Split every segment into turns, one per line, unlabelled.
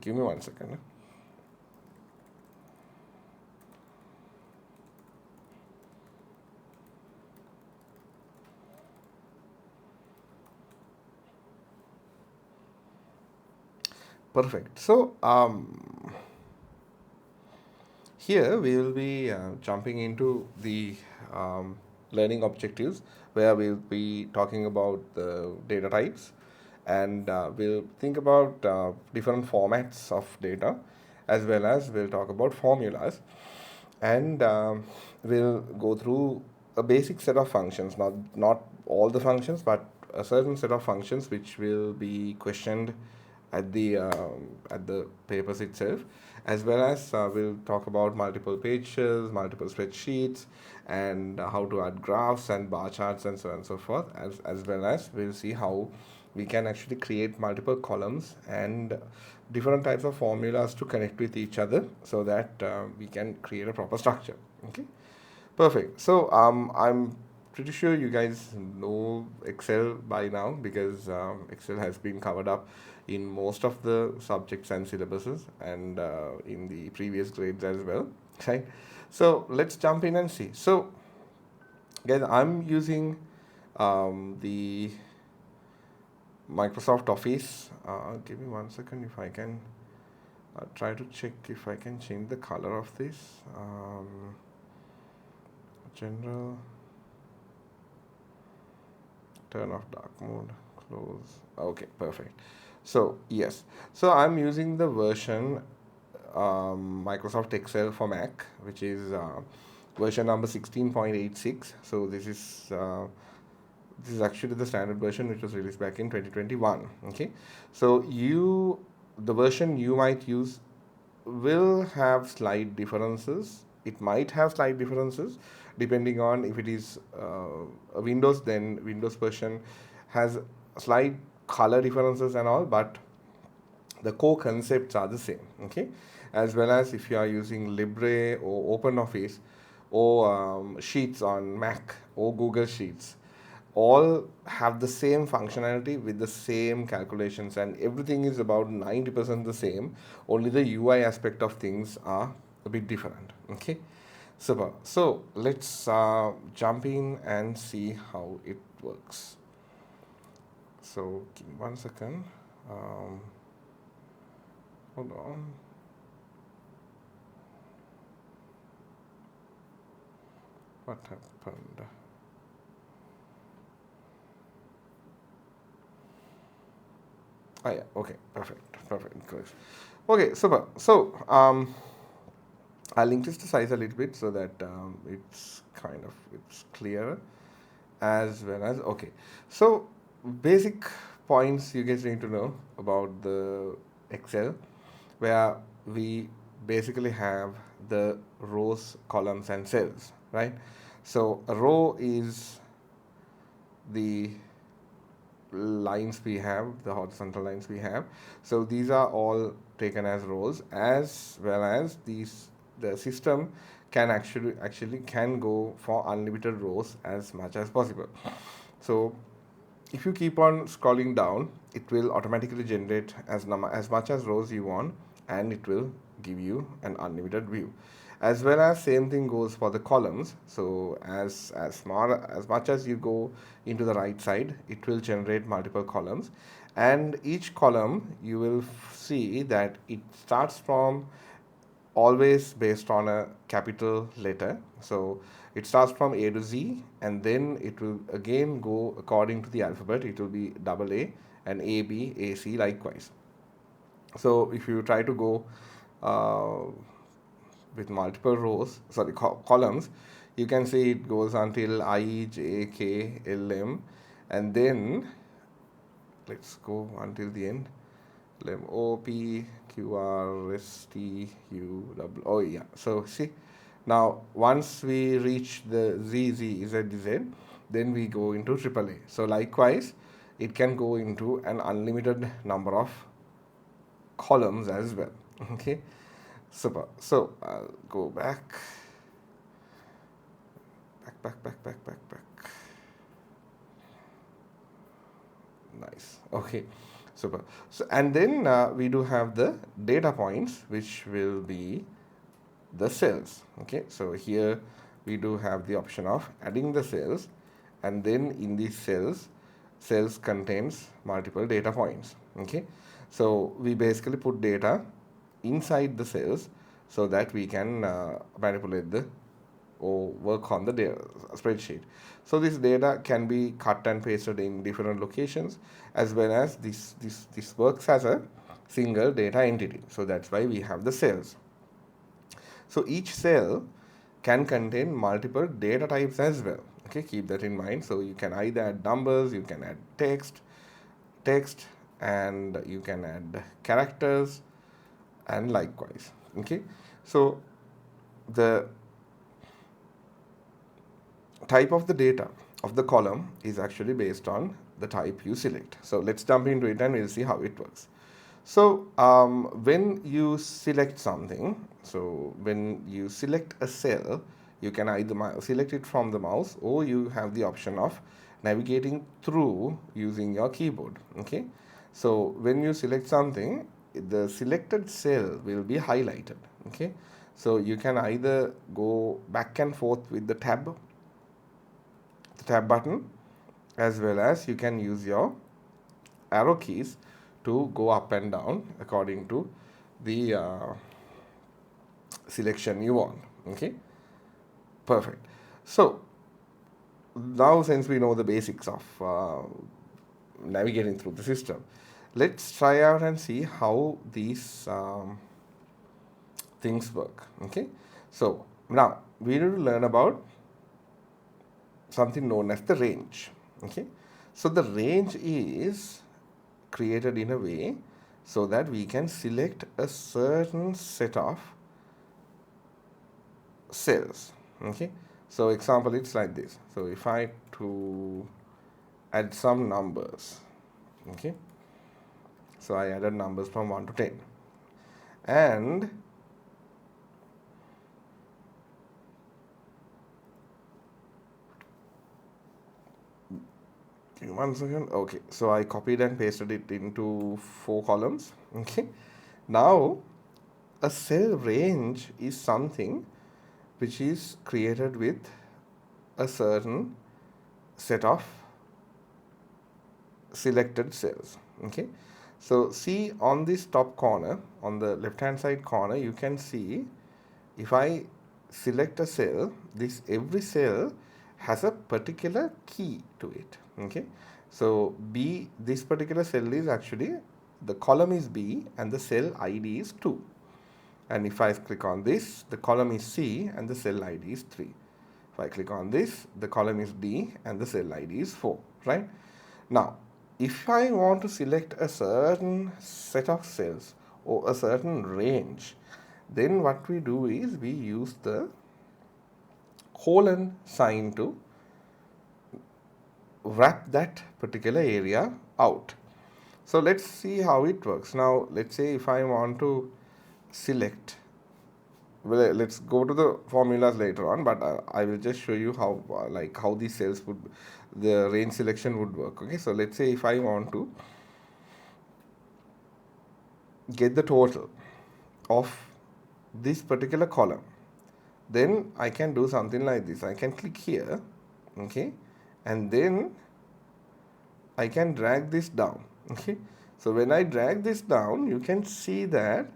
give me 1 second. Perfect. So here we will be jumping into the learning objectives, where we'll be talking about the data types, and we'll think about different formats of data, as well as we'll talk about formulas, and we'll go through a basic set of functions, not all the functions, but a certain set of functions which will be questioned at the papers itself, as well as we'll talk about multiple pages, multiple spreadsheets, and how to add graphs and bar charts and so on and so forth, as well as we'll see how we can actually create multiple columns and different types of formulas to connect with each other, so that we can create a proper structure. Okay, perfect. So I'm pretty sure you guys know Excel by now, because Excel has been covered up in most of the subjects and syllabuses, and in the previous grades as well, right? So let's jump in and see. So guys, I'm using the Microsoft Office. Give me 1 second if I can try to check if I can change the color of this. General, turn off dark mode, close. Okay, perfect. So yes, so I'm using the version Microsoft Excel for Mac, which is version number 16.86. So this is actually the standard version, which was released back in 2021. Okay, so the version you might use will have slight differences. It might have slight differences depending on if it is a Windows, then Windows version has slight color differences and all, but the core concepts are the same. Okay, as well as if you are using Libre or OpenOffice or Sheets on Mac or Google Sheets, all have the same functionality with the same calculations, and everything is about 90% the same. Only the UI aspect of things are a bit different. Okay, super. So let's jump in and see how it works. So give me 1 second. Hold on. What happened? Oh yeah, okay, perfect, good. Okay, super. So I'll increase the size a little bit so that it's clearer, as well as okay. So basic points you guys need to know about the Excel, where we basically have the rows, columns, and cells, right? So a row is the lines we have, the horizontal lines we have. So these are all taken as rows, as well as the system can actually can go for unlimited rows as much as possible. So if you keep on scrolling down, it will automatically generate as much as rows you want, and it will give you an unlimited view. As well as same thing goes for the columns. So as much as you go into the right side, it will generate multiple columns, and each column you will see that it starts from always based on a capital letter. So it starts from A to Z, and then it will again go according to the alphabet. It will be double A and AB, AC likewise. So if you try to go with multiple columns, you can see it goes until I, J, K, L, M, and then let's go until the end. L, O, P, Q, R, S, T, U, W. Oh yeah. So see, now once we reach the Z, Z, Z, Z, then we go into AAA. So likewise, it can go into an unlimited number of columns as well. Okay, super. So I'll go back. Nice. Okay. Super. So, and then we do have the data points, which will be the cells. Okay, so here we do have the option of adding the cells, and then in these cells contains multiple data points. Okay, so we basically put data inside the cells so that we can manipulate the or work on the spreadsheet. So this data can be cut and pasted in different locations, as well as this works as a single data entity. So that's why we have the cells. So each cell can contain multiple data types as well. Okay, keep that in mind. So you can either add numbers, you can add text, and you can add characters, and likewise. Okay, so the type of the data of the column is actually based on the type you select. So let's jump into it and we'll see how it works. So when you select something, so when you select a cell, you can either select it from the mouse, or you have the option of navigating through using your keyboard. Okay, so when you select something, the selected cell will be highlighted. Okay, so you can either go back and forth with the tab button, as well as you can use your arrow keys to go up and down according to the selection you want. Okay, perfect. So now, since we know the basics of navigating through the system, let's try out and see how these things work. Okay, so now we need to learn about something known as the range. Okay, so the range is created in a way so that we can select a certain set of cells. Okay, so example, it's like this. So if I to add some numbers, okay, so I added numbers from 1 to 10, and give me 1 second. Okay, so I copied and pasted it into 4 columns. Okay, now a cell range is something which is created with a certain set of selected cells. Okay, so see on this top corner, on the left hand side corner, you can see if I select a cell, this every cell has a particular key to it. Okay, so B, this particular cell is actually, the column is B and the cell ID is 2. And if I click on this, the column is C and the cell ID is 3. If I click on this, the column is D and the cell ID is 4, right? Now, if I want to select a certain set of cells or a certain range, then what we do is we use the colon sign to wrap that particular area out. So let's see how it works. Now, let's say if I want to select, well, let's go to the formulas later on, but I will just show you how how these cells would, the range selection would work. Okay, so let's say if I want to get the total of this particular column, then I can do something like this. I can click here, okay, and then I can drag this down. Okay, so when I drag this down, you can see that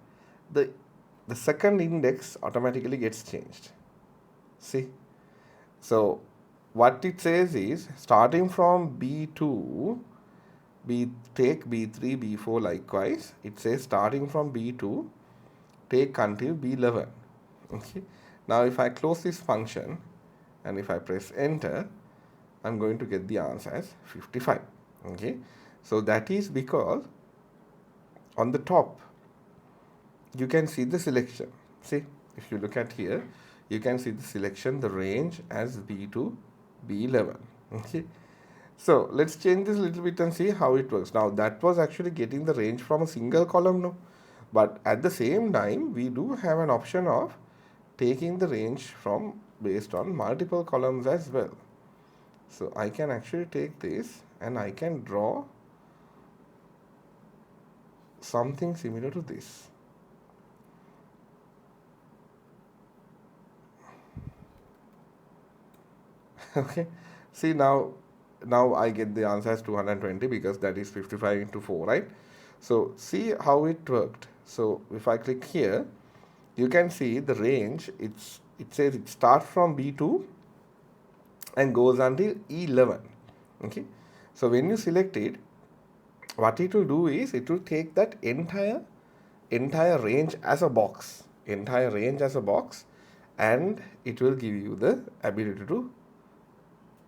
the second index automatically gets changed. See, so what it says is, starting from B2, take B3, B4 likewise. It says starting from B2, take until B11. Okay, now if I close this function and if I press enter, I'm going to get the answer as 55. Okay, so that is because on the top you can see the selection. See, if you look at here, you can see the selection, the range as B2, B11. Okay, so let's change this a little bit and see how it works. Now that was actually getting the range from a single column, no, but at the same time we do have an option of taking the range from based on multiple columns as well. So I can actually take this and I can draw something similar to this. Okay, see now I get the answer as 220 because that is 55 into 4, right? So see how it worked. So if I click here, you can see the range. It says it starts from B2 and goes until E11. Okay, so when you select it, what it will do is it will take that entire range as a box, and it will give you the ability to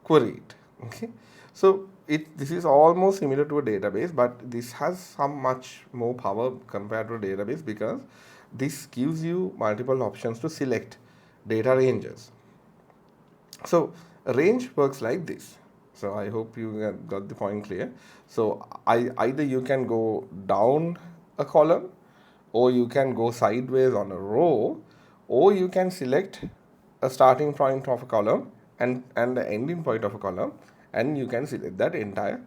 query it. Okay, so this is almost similar to a database, but this has some much more power compared to a database because this gives you multiple options to select data ranges. So a range works like this. So I hope you got the point clear. So either you can go down a column, or you can go sideways on a row, or you can select a starting point of a column and the ending point of a column, and you can select that entire,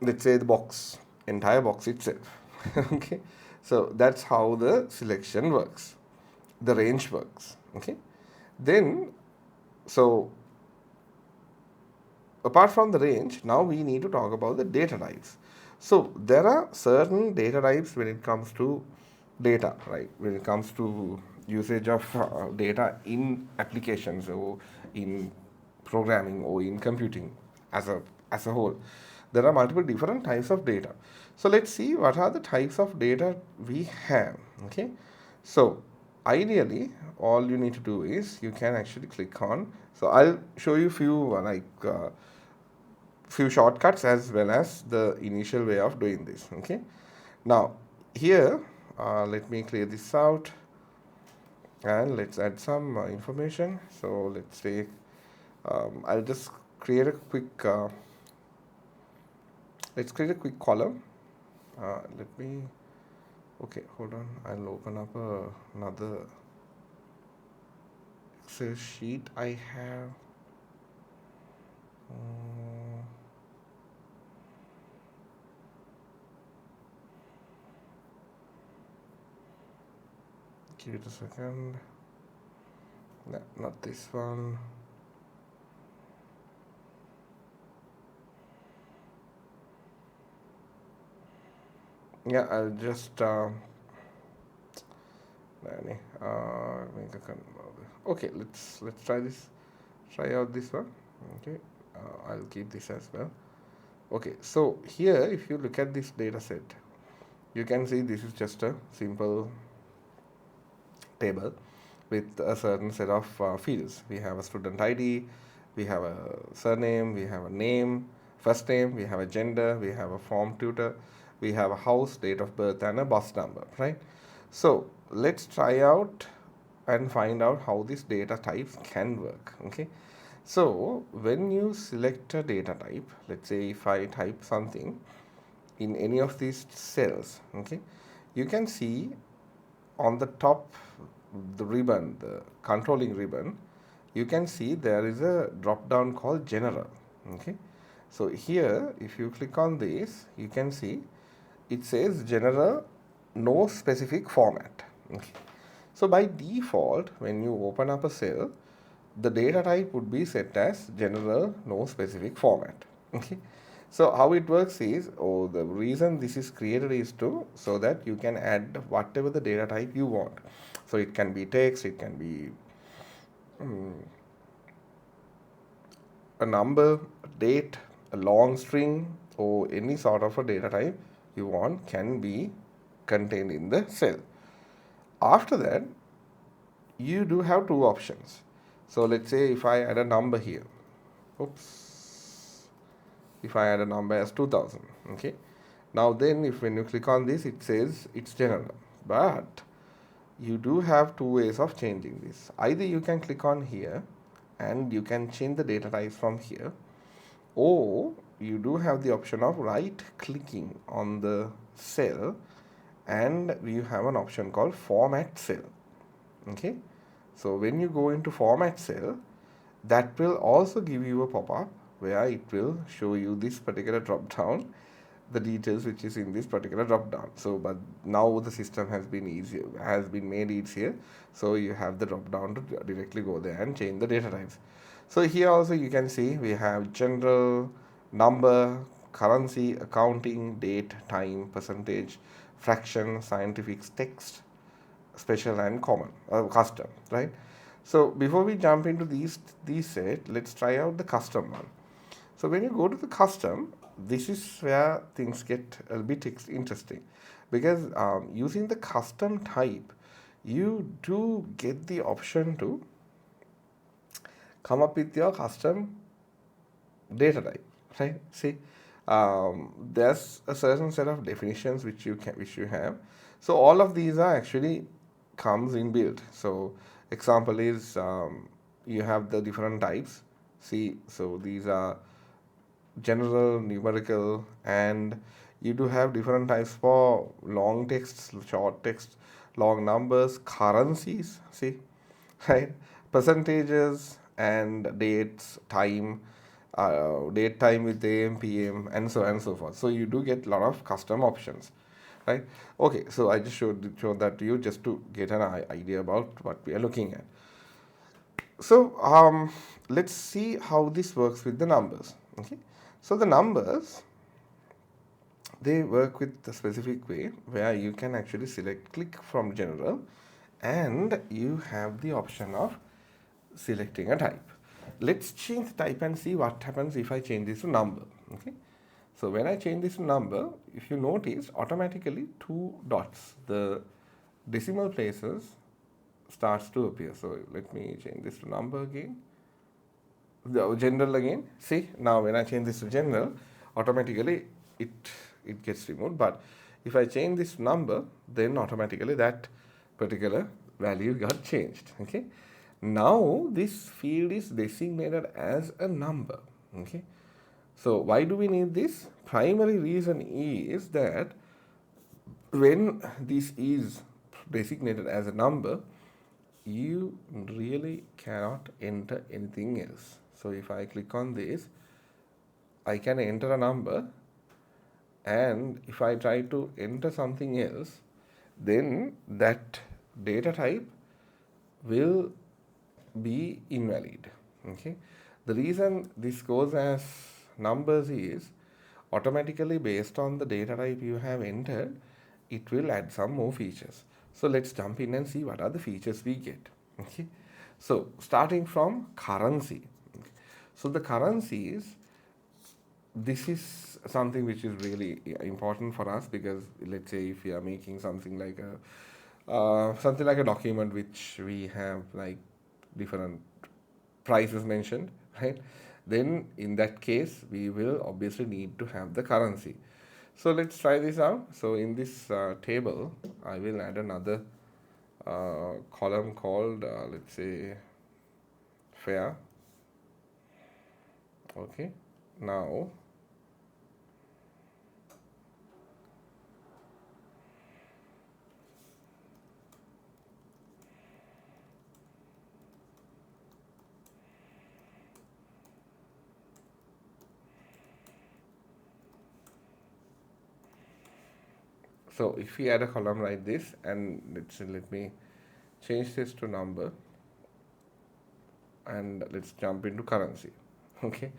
let's say, the entire box itself. Okay, so that's how the selection works, the range works. Okay, then so apart from the range, now we need to talk about the data types. So there are certain data types when it comes to data, right? When it comes to usage of data in applications or in programming or in computing as a whole, there are multiple different types of data. So let's see what are the types of data we have. Okay, so ideally all you need to do is you can actually click on, so I'll show you few few shortcuts as well as the initial way of doing this. Okay, now here let me clear this out and let's add some information. So let's say I'll just create a quick let's create a quick column. Let me, okay, hold on, I'll open up another Excel sheet I have. Give it a second. No, not this one. Yeah, I'll just okay, let's try this. Try out this one. Okay, I'll keep this as well. Okay, so here if you look at this data set, you can see this is just a simple table with a certain set of fields. We have a student ID, we have a surname, we have a name, first name, we have a gender, we have a form tutor, we have a house, date of birth, and a bus number, right? So let's try out and find out how these data types can work. Okay, so when you select a data type, let's say if I type something in any of these cells, okay, you can see on the top, the ribbon, the controlling ribbon, you can see there is a drop down called general. Okay, so here if you click on this, you can see it says general, no specific format. Okay, so by default when you open up a cell, the data type would be set as general, no specific format. Okay, so how it works is, the reason this is created is so that you can add whatever the data type you want. So it can be text, it can be a number, a date, a long string, or any sort of a data type you want can be contained in the cell. After that, you do have two options. So let's say if I add a number here, if I add a number as 2000, okay, now then if when you click on this, it says it's general, but you do have two ways of changing this. Either you can click on here and you can change the data types from here, or you do have the option of right clicking on the cell and you have an option called format cell. Okay, so when you go into format cell, that will also give you a pop-up where it will show you this particular drop down the details which is in this particular drop down. So but now the system has been made easier, so you have the drop down to directly go there and change the data types. So here also you can see we have general, number, currency, accounting, date, time, percentage, fraction, scientific, text, special and common, custom, right? So before we jump into these set, let's try out the custom one. So when you go to the custom, this is where things get a bit interesting, because using the custom type, you do get the option to come up with your custom data type, right? See, there's a certain set of definitions which you have. So all of these are actually comes inbuilt. So example is you have the different types. See, so these are general, numerical, and you do have different types for long text, short text, long numbers, currencies, see, right, percentages, and dates, time, date time with AM, PM, and so on and so forth. So you do get a lot of custom options, right? Okay, so I just showed that to you just to get an idea about what we are looking at. So let's see how this works with the numbers. Okay, so the numbers, they work with the specific way where you can actually click from general, and you have the option of selecting a type. Let's change the type and see what happens if I change this to number. Okay, so when I change this to number, if you notice, automatically 2 dots, the decimal places starts to appear. So let me change this to number again, the general again. See, now when I change this to general, automatically it gets removed. But if I change this to number, then automatically that particular value got changed. Okay, now this field is designated as a number. Okay, so why do we need this? Primary reason is that when this is designated as a number, you really cannot enter anything else. So if I click on this, I can enter a number, and if I try to enter something else, then that data type will be invalid. Okay, the reason this goes as numbers is automatically based on the data type you have entered, it will add some more features. So let's jump in and see what are the features we get. Okay, so starting from currency. Okay. So the currencies, this is something which is really important for us, because let's say if we are making something like a document which we have like different prices mentioned, right? Then in that case, we will obviously need to have the currency. So let's try this out. So in this table, I will add another column called, let's say, fair. Okay, now so if we add a column like this, and let me change this to number, and let's jump into currency. Okay,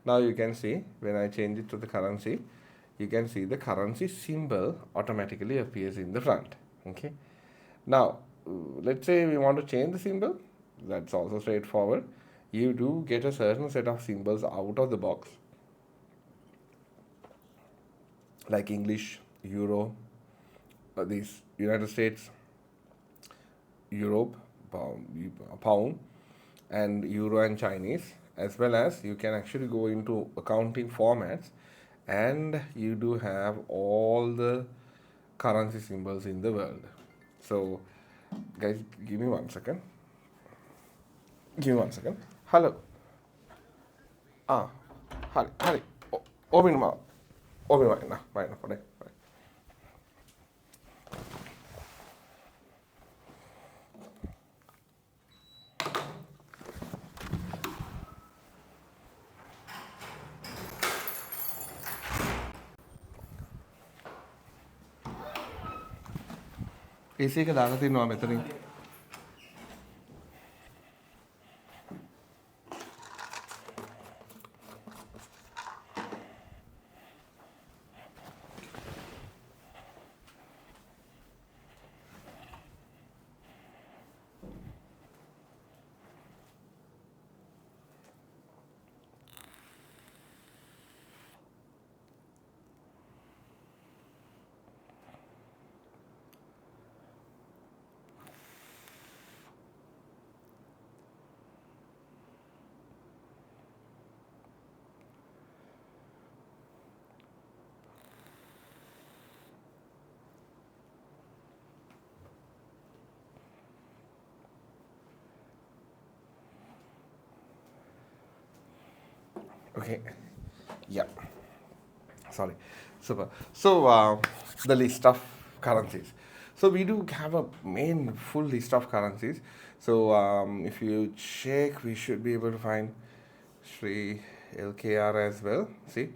now you can see when I change it to the currency, you can see the currency symbol automatically appears in the front. Okay, now let's say we want to change the symbol. That's also straightforward. You do get a certain set of symbols out of the box, like English, Euro, these United States, Europe, pound, and Euro and Chinese, as well as you can actually go into accounting formats, and you do have all the currency symbols in the world. So guys, give me 1 second. Give me 1 second. Hello. Ah, hari. Open ma. Open ma na. Right na. AC එක දාලා තිනවා මෙතනින්. Okay. Yeah. Sorry. Super. So the list of currencies. So we do have a main full list of currencies. So if you check, we should be able to find Sri LKR as well. See,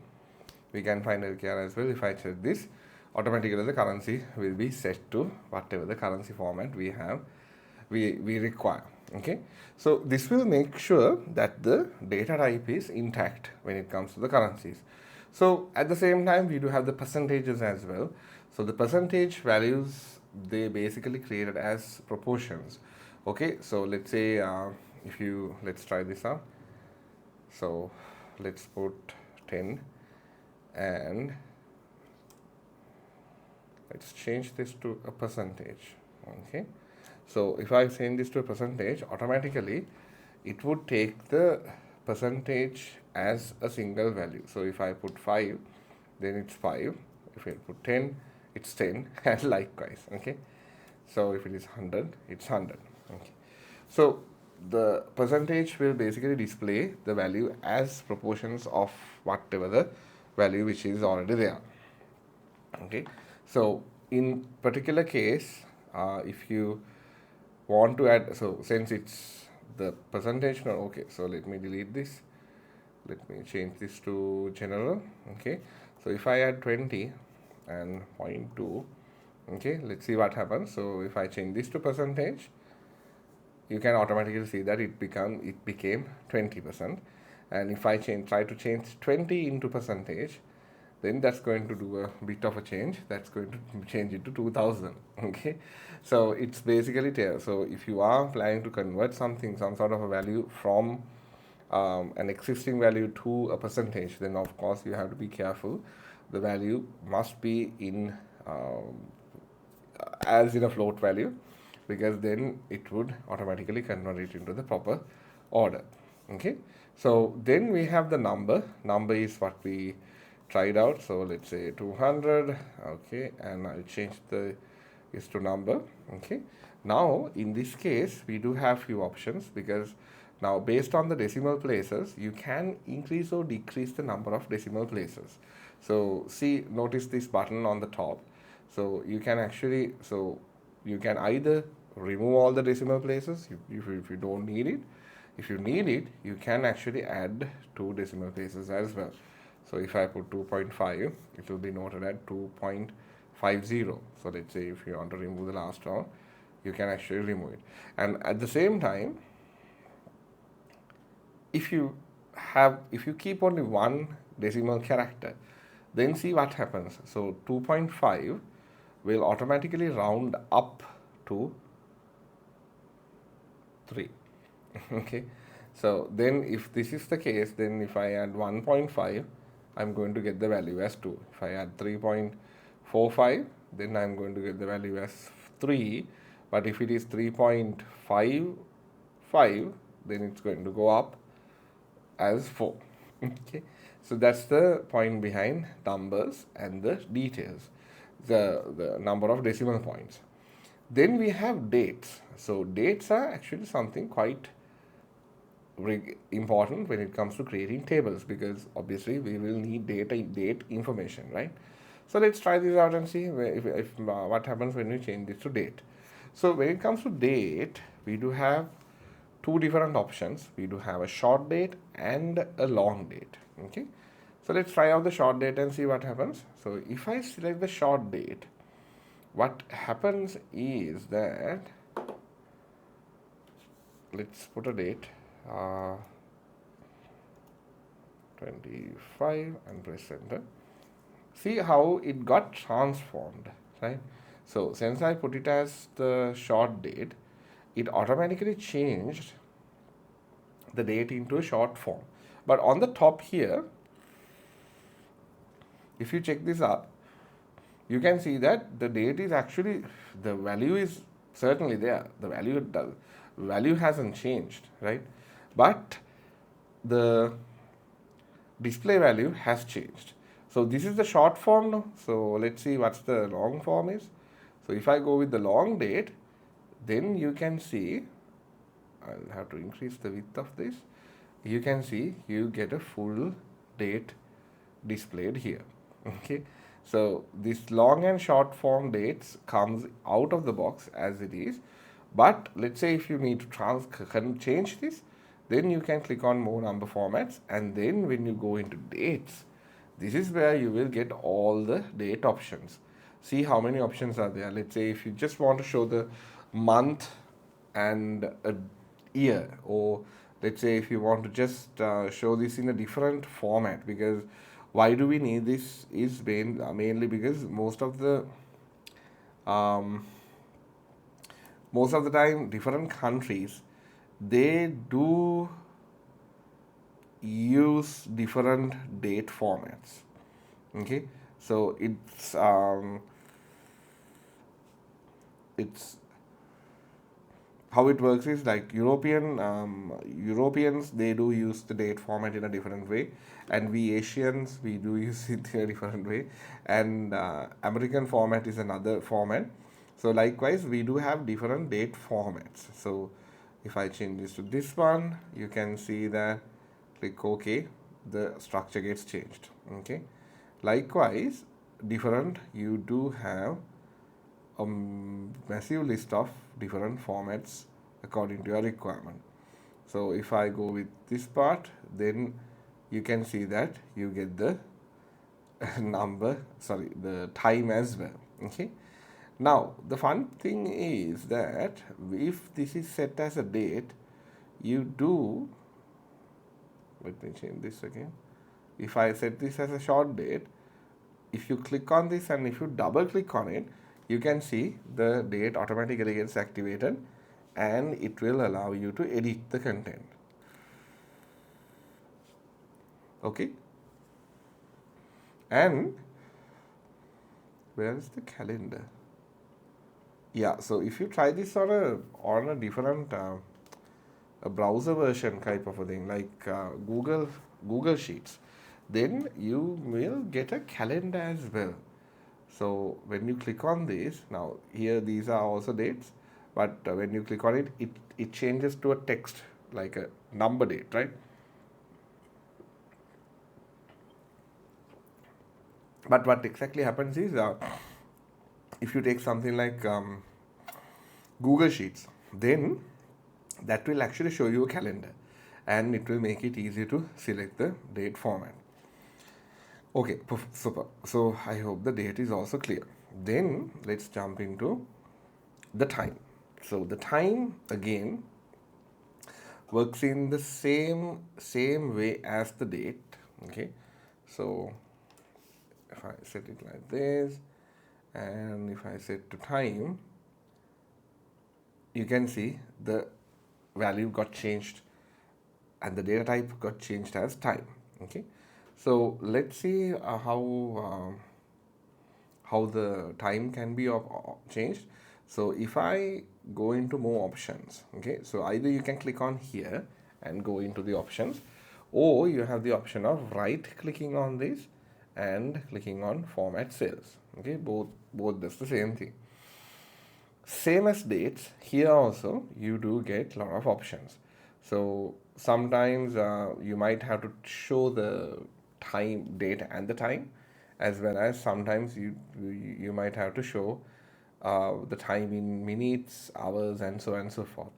we can find LKR as well. If I check this, automatically the currency will be set to whatever the currency format we have, we require. Okay, so this will make sure that the data type is intact when it comes to the currencies. So at the same time, we do have the percentages as well. So the percentage values, they basically created as proportions. Okay, so let's say let's try this out. So let's put 10 and let's change this to a percentage. Okay, so if I change this to a percentage, automatically it would take the percentage as a single value. So if I put 5, then it's 5. If I put 10, it's 10, and likewise. Okay, so if it is 100, it's 100. Okay, so the percentage will basically display the value as proportions of whatever the value which is already there. Okay, so in particular case, if you want to add, so since it's the percentage, no, okay, so let me delete this, let me change this to general. Okay, so if I add 20 and 0.2, okay, let's see what happens. So if I change this to percentage, you can automatically see that it became 20%. And if I try to change 20 into percentage, then that's going to do a bit of a change. That's going to change it to 2000. Okay, so it's basically so if you are planning to convert some sort of a value from an existing value to a percentage, then of course you have to be careful. The value must be in as in a float value, because then it would automatically convert it into the proper order. Okay, so then we have the number. Number is what we tried out. So let's say 200. Okay, and I'll change the is to number. Okay, now in this case we do have few options, because now based on the decimal places you can increase or decrease the number of decimal places. So see, notice this button on the top. So you can actually, so you can either remove all the decimal places if you don't need it. If you need it, you can actually add 2 decimal places as well. So if I put 2.5, it will be noted at 2.50. So let's say if you want to remove the last one, you can actually remove it. And at the same time, if you keep only one decimal character, then see what happens. So 2.5 will automatically round up to 3. Okay, so then if this is the case, then if I add 1.5, I'm going to get the value as 2. If I add 3.45, then I'm going to get the value as 3. But if it is 3.55, then it's going to go up as 4. Okay, so that's the point behind numbers and the details, the number of decimal points. Then we have dates. So dates are actually something quite important when it comes to creating tables, because obviously we will need date information, right? So let's try this out and see if what happens when we change this to date. So when it comes to date, we do have 2 different options. We do have a short date and a long date. Okay, so let's try out the short date and see what happens. So if I select the short date, what happens is that, let's put a date, 25, and press enter. See how it got transformed, right? So since I put it as the short date, it automatically changed the date into a short form. But on the top here, if you check this up, you can see that the date is actually, the value is certainly there. The value hasn't changed, right? But the display value has changed. So this is the short form now. So let's see what's the long form is. So if I go with the long date, then you can see, I'll have to increase the width of this. You can see you get a full date displayed here. Okay. So this long and short form dates comes out of the box as it is. But let's say if you need to change this, then you can click on more number formats, and then when you go into dates, this is where you will get all the date options. See how many options are there. Let's say if you just want to show the month and a year, or let's say if you want to just show this in a different format, because why do we need this is mainly because most of the time different countries, they do use different date formats. Okay, so it's how it works is like Europeans, they do use the date format in a different way, and we Asians, we do use it in a different way, and American format is another format. So likewise, we do have different date formats. So if I change this to this one, you can see that, click OK, the structure gets changed. Okay, likewise, you do have a massive list of different formats according to your requirement. So if I go with this part, then you can see that you get the the time as well. Okay. Now the fun thing is that if this is set as a date, you do, let me change this again. If I set this as a short date, if you click on this and if you double click on it, you can see the date automatically gets activated, and it will allow you to edit the content. Okay. And where is the calendar? Yeah, so if you try this on a different a browser version type of a thing, like Google Sheets, then you will get a calendar as well. So when you click on this, now here these are also dates, but when you click on it, it changes to a text, like a number date, right? But what exactly happens is, if you take something like Google Sheets, then that will actually show you a calendar, and it will make it easy to select the date format. Okay, super. So I hope the date is also clear. Then let's jump into the time. So the time again works in the same way as the date. Okay, so if I set it like this, and if I set to time, you can see the value got changed and the data type got changed as time. Okay, so let's see how the time can be changed. So if I go into more options, okay, so either you can click on here and go into the options, or you have the option of right clicking on this and clicking on format cells. Okay, both does the same thing. Same as dates, here also you do get a lot of options. So sometimes you might have to show the time, date and the time, as well as sometimes you might have to show the time in minutes, hours, and so on and so forth.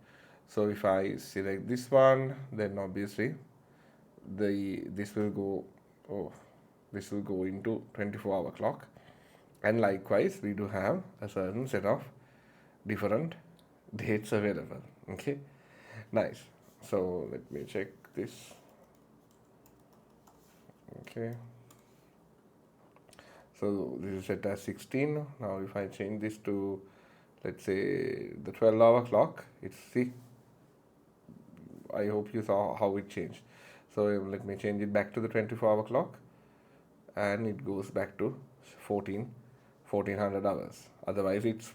So if I select this one, then obviously this will go into 24-hour clock, And likewise, we do have a certain set of different dates available. Okay, nice. So let me check this. Okay, so this is set as 16. Now if I change this to, let's say, the 12-hour clock, it's, see, I hope you saw how it changed. So let me change it back to the 24-hour clock, and it goes back to 1400 hours. Otherwise it's,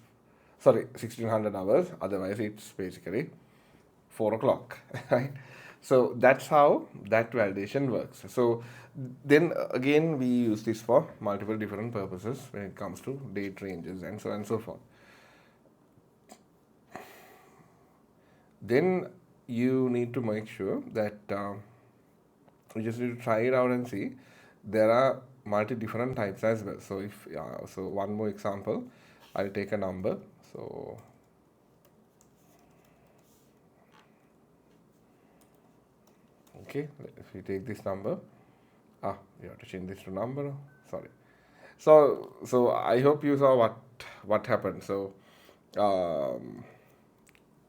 sorry, 1600 hours. Otherwise it's basically 4 o'clock, right? So that's how that validation works. So then again, we use this for multiple different purposes when it comes to date ranges and so on and so forth. Then you need to make sure that you just need to try it out and see. There are multi different types as well. So if so one more example, I'll take a number. So okay, if you take this number, you have to change this to number, sorry. So I hope you saw what happened. So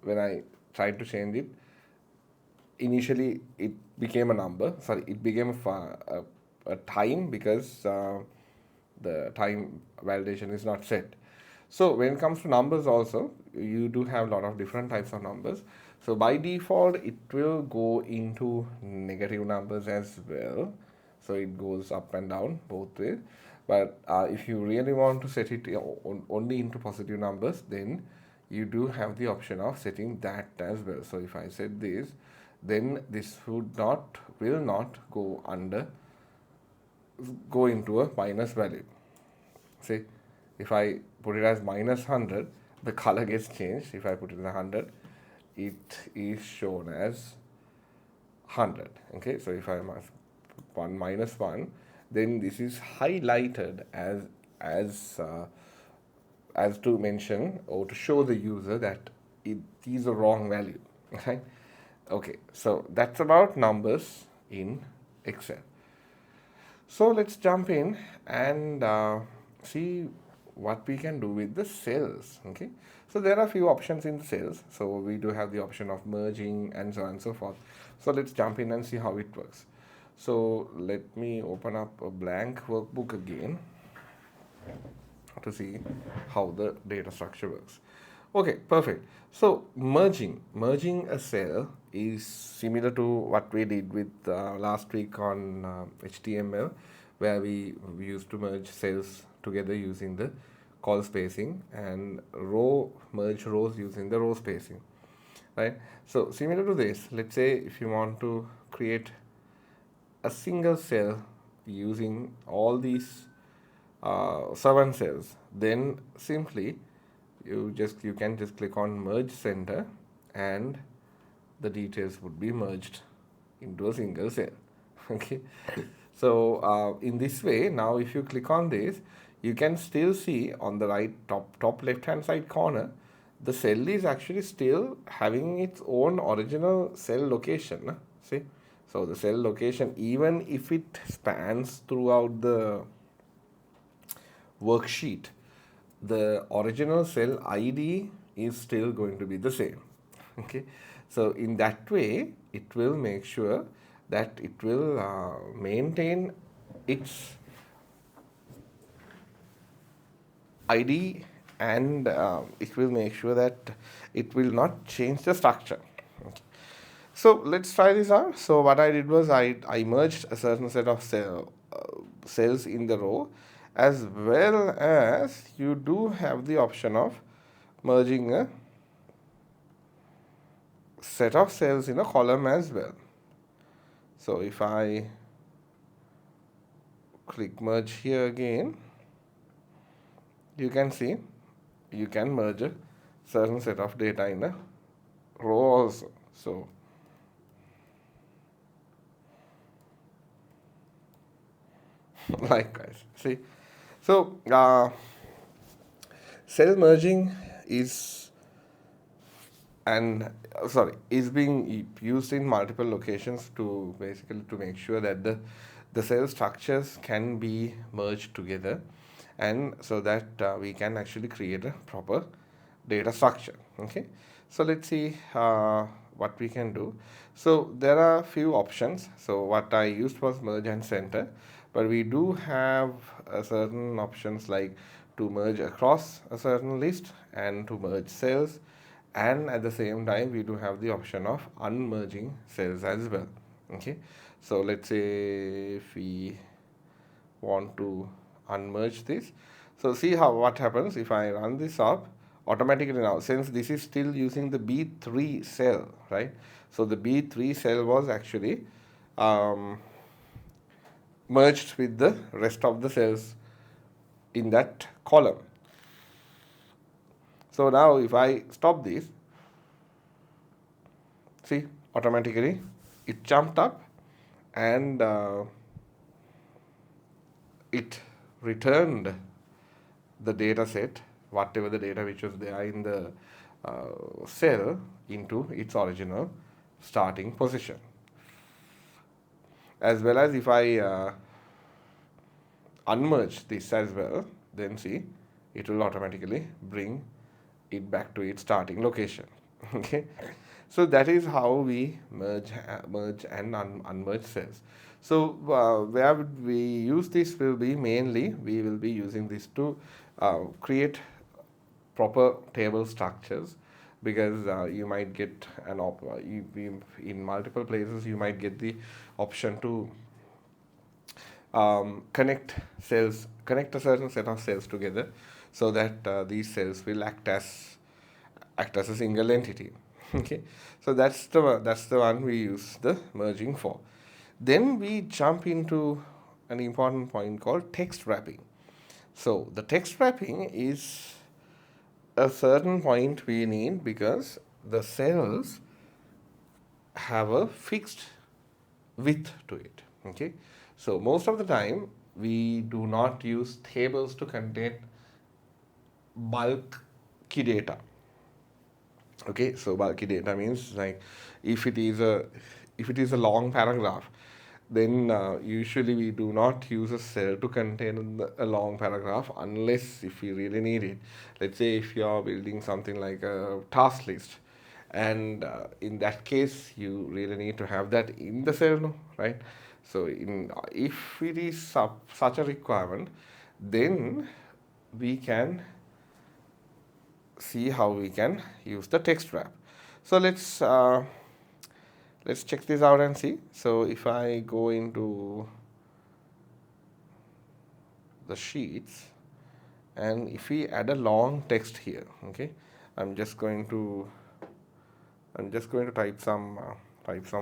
when I tried to change it, initially it became a number, sorry, it became a time, because the time validation is not set. So when it comes to numbers also, you do have a lot of different types of numbers. So by default, it will go into negative numbers as well. So it goes up and down both ways. But if you really want to set it only into positive numbers, then you do have the option of setting that as well. So if I set this, then this will not go into a minus value. See, if I put it as minus 100, the color gets changed. If I put it as 100, it is shown as 100. Okay, so if I must 1 minus 1, then this is highlighted as to mention or to show the user that it is a wrong value. Right? Okay, so that's about numbers in Excel. So let's jump in and see what we can do with the cells. Okay, so there are a few options in the cells. So we do have the option of merging and so on and so forth. So let's jump in and see how it works. So let me open up a blank workbook again to see how the data structure works. Okay, perfect. So merging a cell is similar to what we did with last week on HTML, where we used to merge cells together using the call spacing, and merge rows using the row spacing, right? So similar to this, let's say if you want to create a single cell using all these 7 cells, then simply you can just click on merge center, and the details would be merged into a single cell. Okay, so in this way, now if you click on this, you can still see on the top left hand side corner, the cell is actually still having its own original cell location. See, so the cell location, even if it spans throughout the worksheet, the original cell ID is still going to be the same. Okay, so in that way, it will make sure that it will maintain its ID, and it will make sure that it will not change the structure. Okay. So let's try this out. So what I did was I merged a certain set of cells in the row, as well as you do have the option of merging a set of cells in a column as well. So if I click merge here again, you can see you can merge a certain set of data in a row also. So likewise, see, so cell merging is being used in multiple locations to basically to make sure that the cell structures can be merged together, and so that we can actually create a proper data structure. Okay, so let's see what we can do. So there are a few options. So what I used was merge and center, but we do have certain options like to merge across a certain list and to merge cells, and at the same time we do have the option of unmerging cells as well. Okay, so let's say if we want to unmerge this, so see how what happens if I run this up automatically. Now since this is still using the B3 cell, right, so the B3 cell was actually merged with the rest of the cells in that column. So now if I stop this, see automatically it jumped up and it returned the data set, whatever the data which was there in the cell, into its original starting position. As well as if I unmerge this as well, then see it will automatically bring it back to its starting location. Okay, so that is how we merge and unmerge cells. So where would we use this will be mainly we will be using this to create proper table structures, because you might get an in multiple places you might get the option to connect a certain set of cells together, so that these cells will act as a single entity. Okay, so that's the one we use the merging for. Then we jump into an important point called text wrapping. So the text wrapping is a certain point we need because the cells have a fixed width to it. Okay, so most of the time we do not use tables to contain bulky data. Okay, so bulky data means like if it is a long paragraph, then usually we do not use a cell to contain a long paragraph unless if we really need it. Let's say if you are building something like a task list, and in that case you really need to have that in the cell, right? So if it is such a requirement, then we can see how we can use the text wrap. So let's check this out and see. So if I go into the sheets and if we add a long text here, okay, I'm just going to type some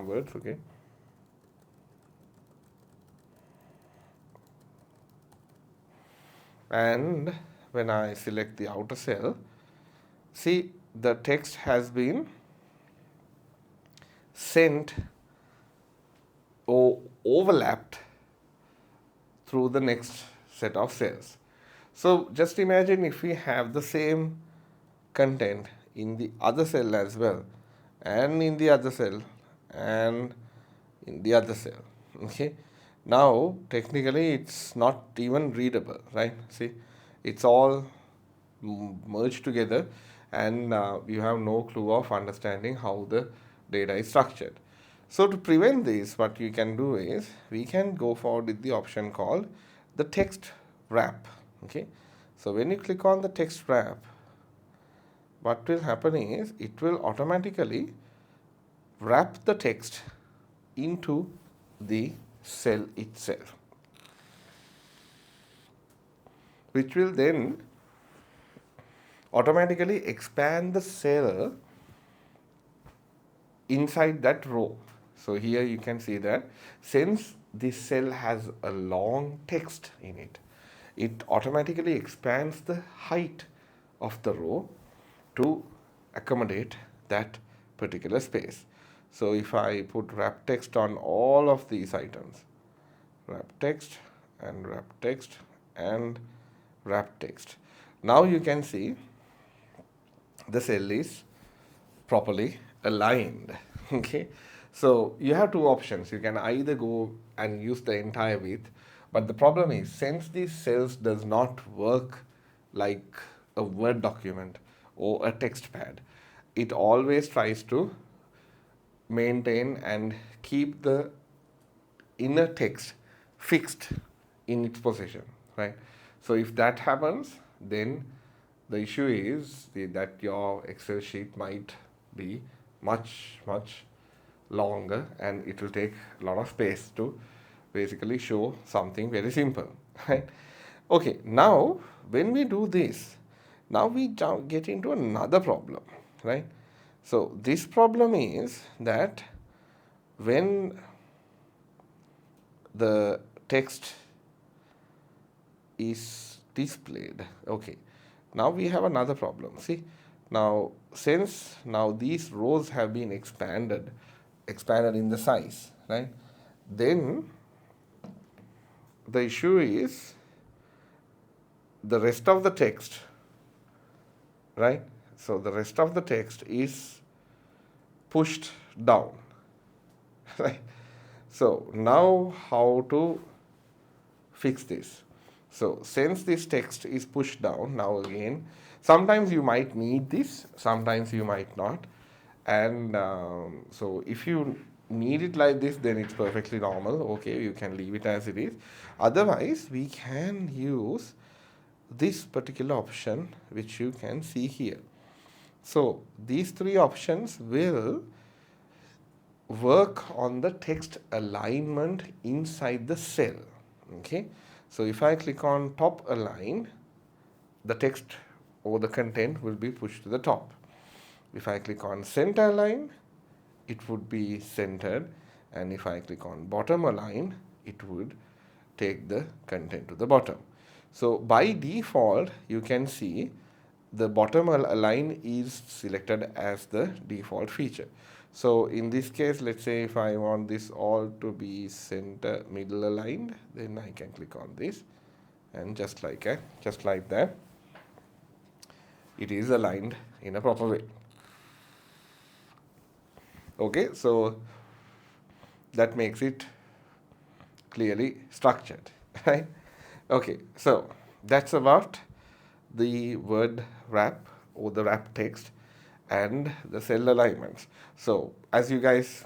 words, okay. And when I select the outer cell, see the text has been sent or overlapped through the next set of cells. So just imagine if we have the same content in the other cell as well, and in the other cell, and in the other cell. Okay, now technically it's not even readable, right? See, it's all merged together, and you have no clue of understanding how the data is structured. So to prevent this, what you can do is we can go forward with the option called the text wrap. Okay, so when you click on the text wrap, what will happen is it will automatically wrap the text into the cell itself, which will then automatically expand the cell inside that row. So here you can see that since this cell has a long text in it, it automatically expands the height of the row to accommodate that particular space. So if I put wrap text on all of these items, wrap text and wrap text and wrap text, now you can see the cell is properly aligned. Okay, so you have two options. You can either go and use the entire width, But the problem is, since these cells does not work like a Word document or a text pad, it always tries to maintain and keep the inner text fixed in its position, right? So if that happens, then the issue is that your Excel sheet might be much longer, and it will take a lot of space to basically show something very simple, right? Okay, now when we do this, now we get into another problem, right? So this problem is that when the text is displayed, okay, now we have another problem. See, now since now these rows have been expanded in the size, right? Then the issue is the rest of the text, right? So the rest of the text is pushed down, right? So now how to fix this? So since this text is pushed down, now again, sometimes you might need this, sometimes you might not. And so if you need it like this, then it's perfectly normal. Okay, you can leave it as it is. Otherwise, we can use this particular option, which you can see here. So these three options will work on the text alignment inside the cell. Okay, so if I click on top align, the text or the content will be pushed to the top. If I click on center align, it would be centered, and if I click on bottom align, it would take the content to the bottom. So by default, you can see the bottom align is selected as the default feature. So in this case, let's say if I want this all to be center middle aligned, then I can click on this, and just like that, it is aligned in a proper way. Okay, so that makes it clearly structured, right? Okay, so that's about the word wrap or the wrap text and the cell alignments. So as you guys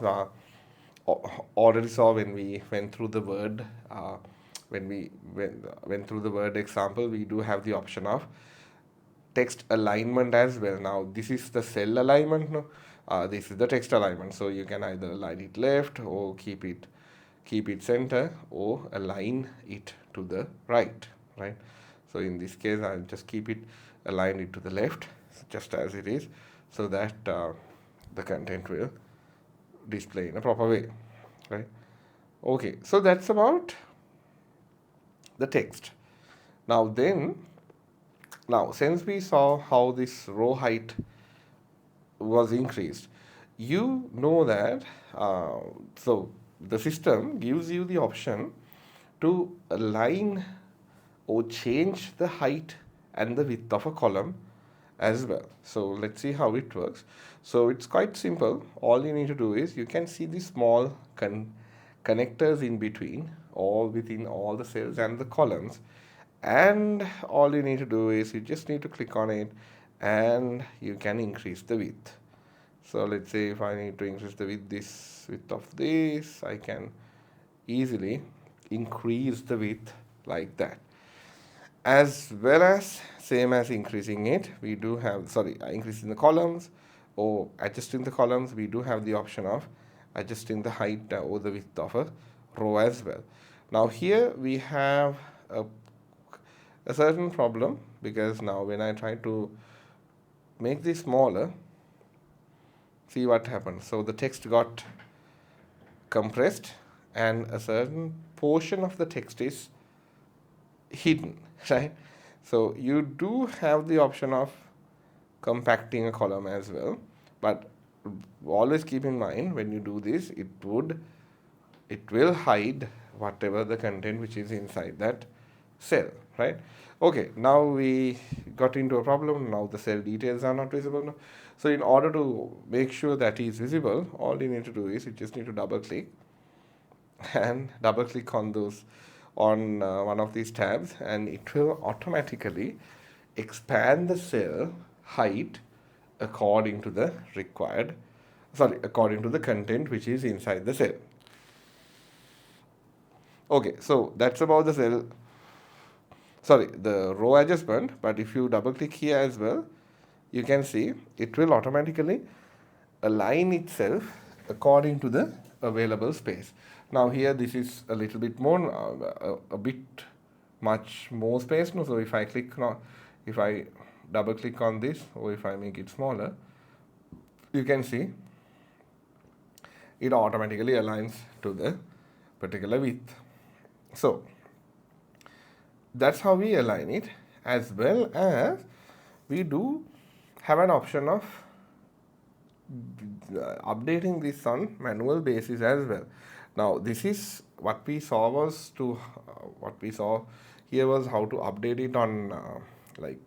already saw when we went through the word, when we went through the word example, we do have the option of text alignment as well. Now this is the cell alignment, no? This is the text alignment. So you can either align it left or keep it center or align it to the right, right? So in this case, I'll just keep it, align it to the left, just as it is, so that the content will display in a proper way, right? Okay, so that's about the text. Now since we saw how this row height was increased, you know that so the system gives you the option to align or change the height and the width of a column as well. So let's see how it works. So it's quite simple. All you need to do is, you can see the small connectors in between, all within all the cells and the columns, and all you need to do is you just need to click on it and you can increase the width. So let's say if I need to increase the width of this, I can easily increase the width like that. As well as, same as increasing it, we do have, increasing the columns or adjusting the columns, we do have the option of adjusting the height or the width of a row as well. Now here we have a certain problem, because now when I try to make this smaller, see what happens. So the text got compressed and a certain portion of the text is hidden, right? So you do have the option of compacting a column as well, but always keep in mind, when you do this, it will hide whatever the content which is inside that cell, right? Okay, now we got into a problem. Now the cell details are not visible now. So in order to make sure that is visible, all you need to do is you just need to double click and double click on those on one of these tabs, and it will automatically expand the cell height according to the according to the content which is inside the cell. Okay, so that's about the the row adjustment. But if you double click here as well, you can see it will automatically align itself according to the available space. Now here this is a little bit more, a bit much more space. No, so if I double click on this, or if I make it smaller, you can see it automatically aligns to the particular width. So that's how we align it, as well as we do have an option of updating this on manual basis as well. Now this is what we saw here was how to update it on like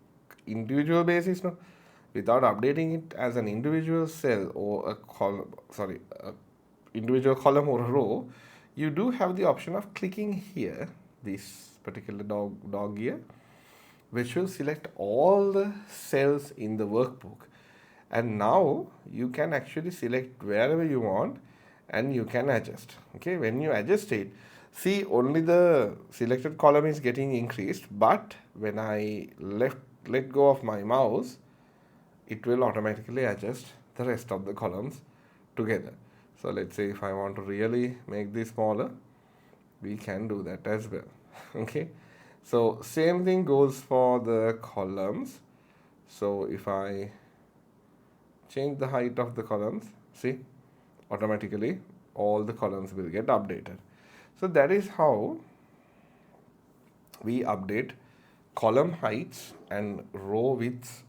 individual basis, no, without updating it as an individual cell or a individual column or a row. You do have the option of clicking here, this particular dog here, which will select all the cells in the workbook. And now you can actually select wherever you want and you can adjust. Okay, when you adjust it, see, only the selected column is getting increased, but when I let go of my mouse, it will automatically adjust the rest of the columns together. So let's say if I want to really make this smaller, we can do that as well. Okay, so same thing goes for the columns. So if I change the height of the columns, see, automatically all the columns will get updated. So that is how we update column heights and row widths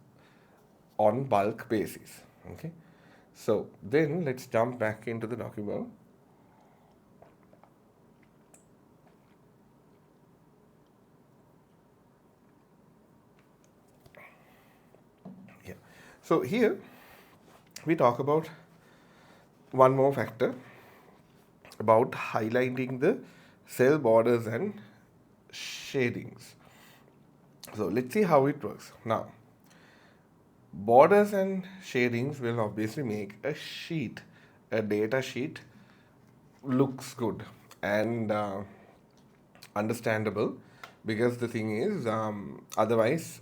on bulk basis. Okay, so then let's jump back into the document. Yeah, so here we talk about one more factor about highlighting the cell borders and shadings. So let's see how it works. Now, borders and shadings will obviously make a data sheet looks good and understandable, because the thing is, otherwise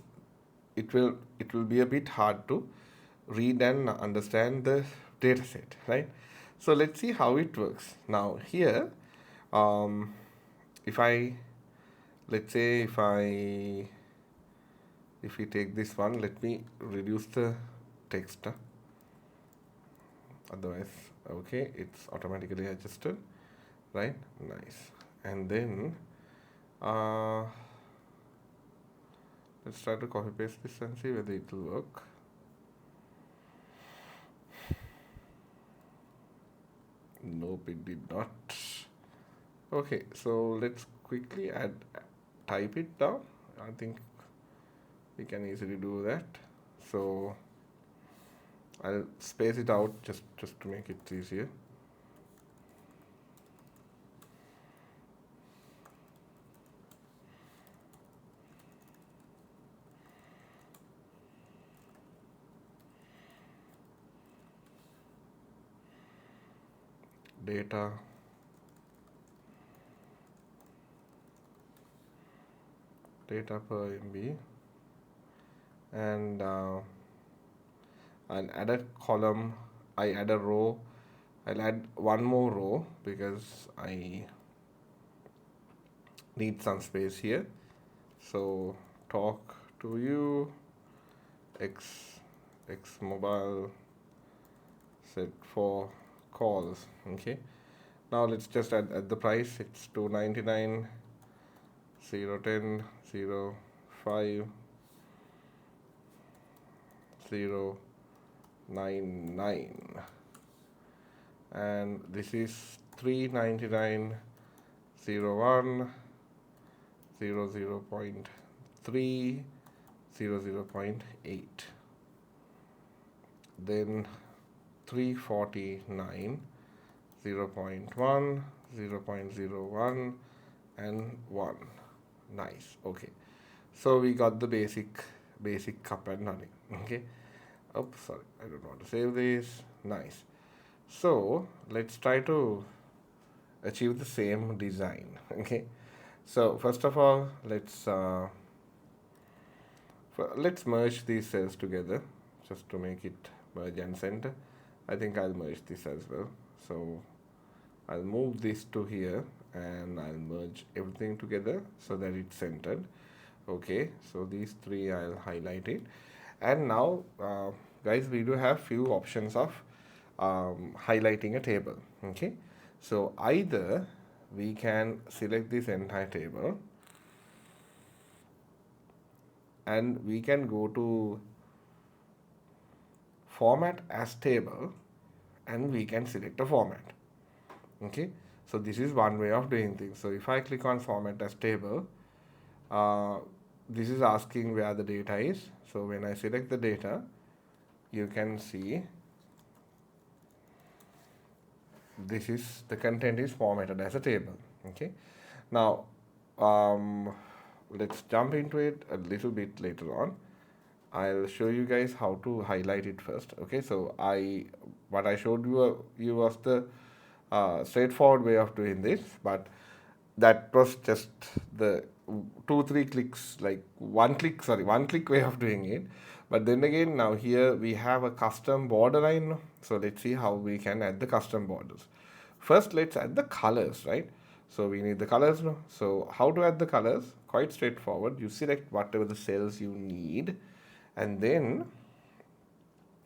it will be a bit hard to read and understand the data set, right? So let's see how it works. Now here, if we take this one, let me reduce the text. Otherwise, okay, it's automatically adjusted, right? Nice. And then let's try to copy paste this and see whether it will work. Nope, it did not. Okay, so let's quickly type it down. I think we can easily do that. So I'll space it out just to make it easier. Data per MB, and I'll add a column, I add a row, I'll add one more row because I need some space here. So talk to you, X mobile set for calls. Okay, now let's just add the price. It's $2.99, 0.10, 0.5, 0.99, and this is $3.99, 0.1, 0.3, 0.8, then 349, 0.1, 0.01, and 1. Nice. Okay. So we got the basic up and running. Okay. Oops, sorry. I don't want to save this. Nice. So let's try to achieve the same design. Okay. So first of all, let's merge these cells together just to make it merge and center. I think I'll merge this as well. So I'll move this to here and I'll merge everything together so that it's centered. Okay, so these three I'll highlight it. And now, guys, we do have few options of highlighting a table. Okay, so either we can select this entire table and we can go to format as table and we can select a format. Okay, so this is one way of doing things. So if I click on format as table, this is asking where the data is. So when I select the data, you can see this is the content is formatted as a table. Okay, now let's jump into it a little bit later on. I'll show you guys how to highlight it first. Okay, so what I showed you was the straightforward way of doing this, but that was just the 2-3 clicks, like one click way of doing it. But then again, now here we have a custom border line. So let's see how we can add the custom borders. First, let's add the colors, right? So we need the colors now. So how to add the colors? Quite straightforward. You select whatever the cells you need, and then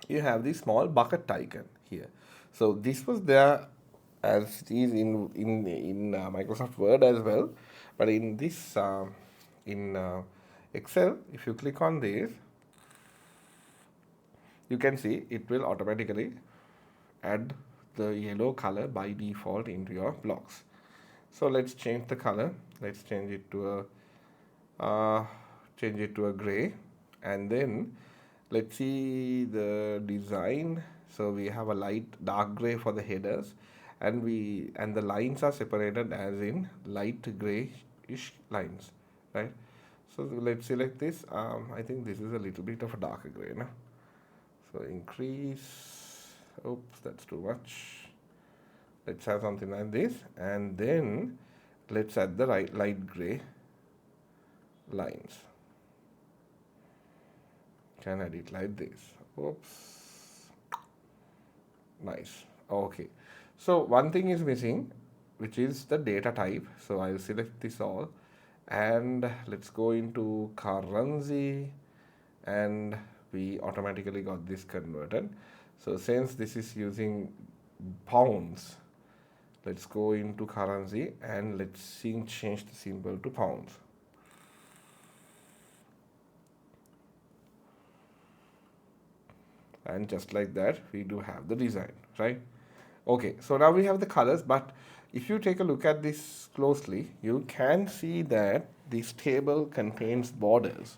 you have the small bucket icon here. So this was there as it is in Microsoft Word as well, but in this in Excel, if you click on this, you can see it will automatically add the yellow color by default into your blocks. So let's change the color. Let's change it to a gray, and then let's see the design. So we have a dark gray for the headers, and the lines are separated as in light grayish lines, right? So let's select this. I think this is a little bit of a darker gray now. So increase. Oops, that's too much. Let's have something like this, and then let's add the light gray lines. Can add it like this. Oops. Nice. Okay. So one thing is missing, which is the data type. So I'll select this all, and let's go into currency, and we automatically got this converted. So since this is using pounds, let's go into currency and let's change the symbol to pounds. And just like that, we do have the design, right? Okay, so now we have the colors, but if you take a look at this closely, you can see that this table contains borders,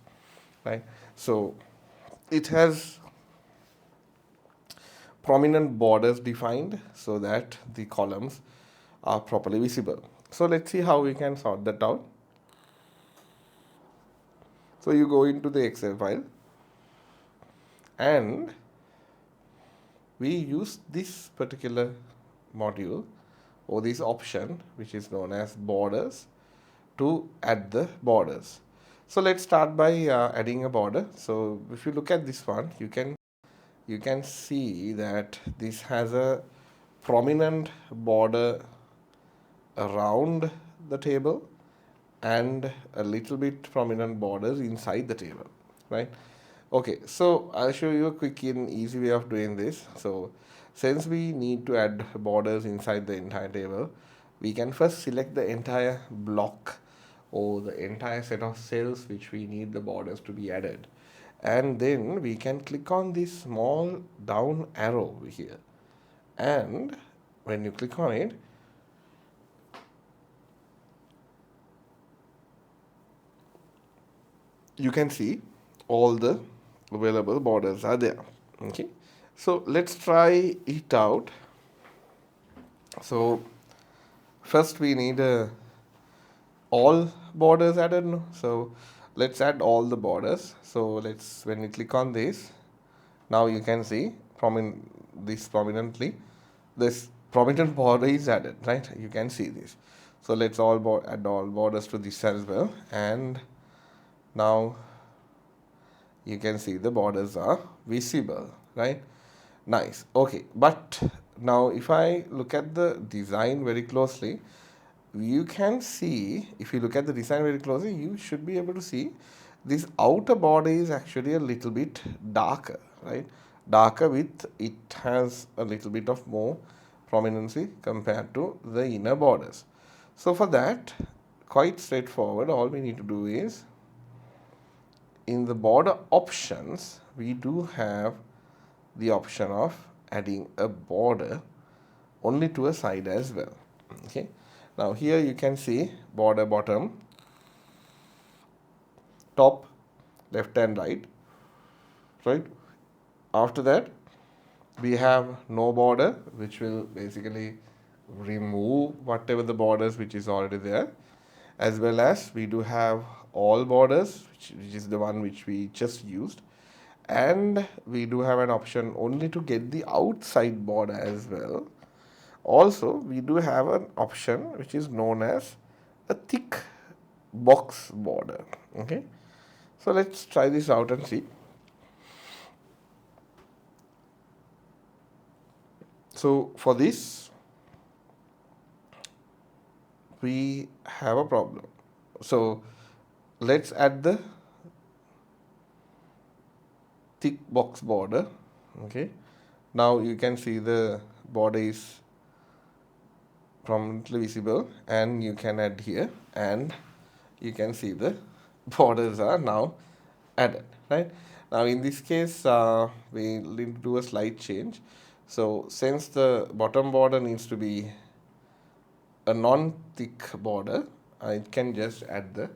right? So it has prominent borders defined so that the columns are properly visible. So let's see how we can sort that out. So you go into the Excel file, and we use this particular module or this option, which is known as borders, to add the borders. So let's start by adding a border. So if you look at this one, you can see that this has a prominent border around the table and a little bit prominent borders inside the table, right? Okay, so I'll show you a quick and easy way of doing this. So since we need to add borders inside the entire table, we can first select the entire block or the entire set of cells which we need the borders to be added. And then we can click on this small down arrow over here. And when you click on it, you can see all the available borders are there. Okay, so let's try it out. So first we need a all borders added? No. So let's add all the borders. So let's, when you click on this, now you can see this prominently, this prominent border is added, right? You can see this. So let's add all borders to this as well, and now you can see the borders are visible, right? Nice. Okay, but now if I look at the design very closely, you can see, if you look at the design very closely, you should be able to see this outer border is actually a little bit darker, right? Darker with, it has a little bit of more prominency compared to the inner borders. So for that, quite straightforward, all we need to do is, in the border options, we do have the option of adding a border only to a side as well. Okay, now here you can see border bottom, top, left and right. After that, we have no border, which will basically remove whatever the borders which is already there, as well as we do have all borders, which is the one which we just used, and we do have an option only to get the outside border as well. Also, we do have an option which is known as a thick box border. Okay, so let's try this out and see. So for this, we have a problem. So let's add the thick box border. Okay, now you can see the border is prominently visible, and you can add here, and you can see the borders are now added, right? Now in this case, we need to do a slight change. So since the bottom border needs to be a non-thick border, I can just add the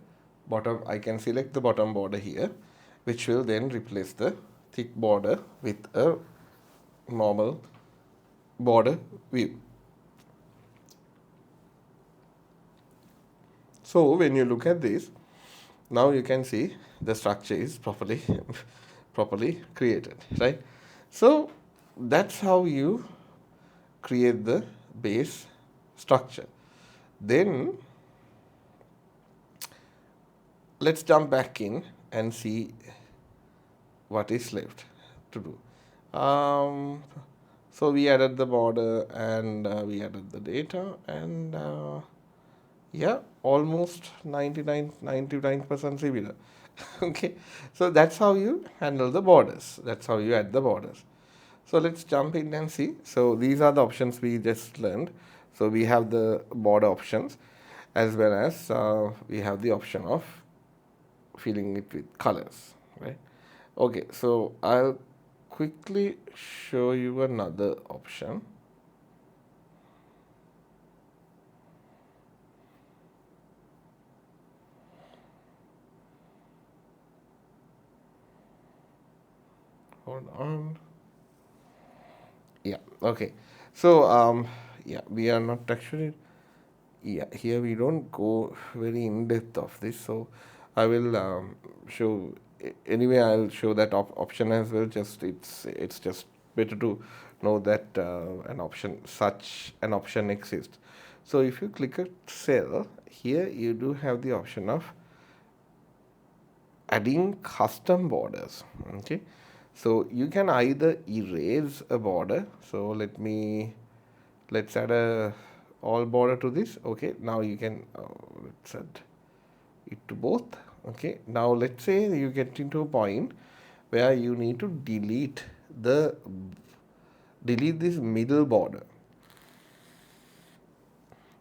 bottom, I can select the bottom border here, which will then replace the thick border with a normal border view. So when you look at this, now you can see the structure is properly created, right? So that's how you create the base structure. Then let's jump back in and see what is left to do. So we added the border, and we added the data, and yeah, almost 99% similar. Okay, so that's how you handle the borders. That's how you add the borders. So let's jump in and see. So these are the options we just learned. So we have the border options, as well as we have the option of filling it with colors, right? Okay, so I'll quickly show you another option. Hold on. Yeah, okay. So yeah, we are not actually, yeah, here we don't go very in depth of this, so I will show, anyway I'll show that option as well. Just it's just better to know that such an option exists. So if you click a cell here, you do have the option of adding custom borders. Okay, so you can either erase a border. So let's add a all border to this. Okay, now you can let's add it to both. Okay, now let's say you get into a point where you need to delete this middle border.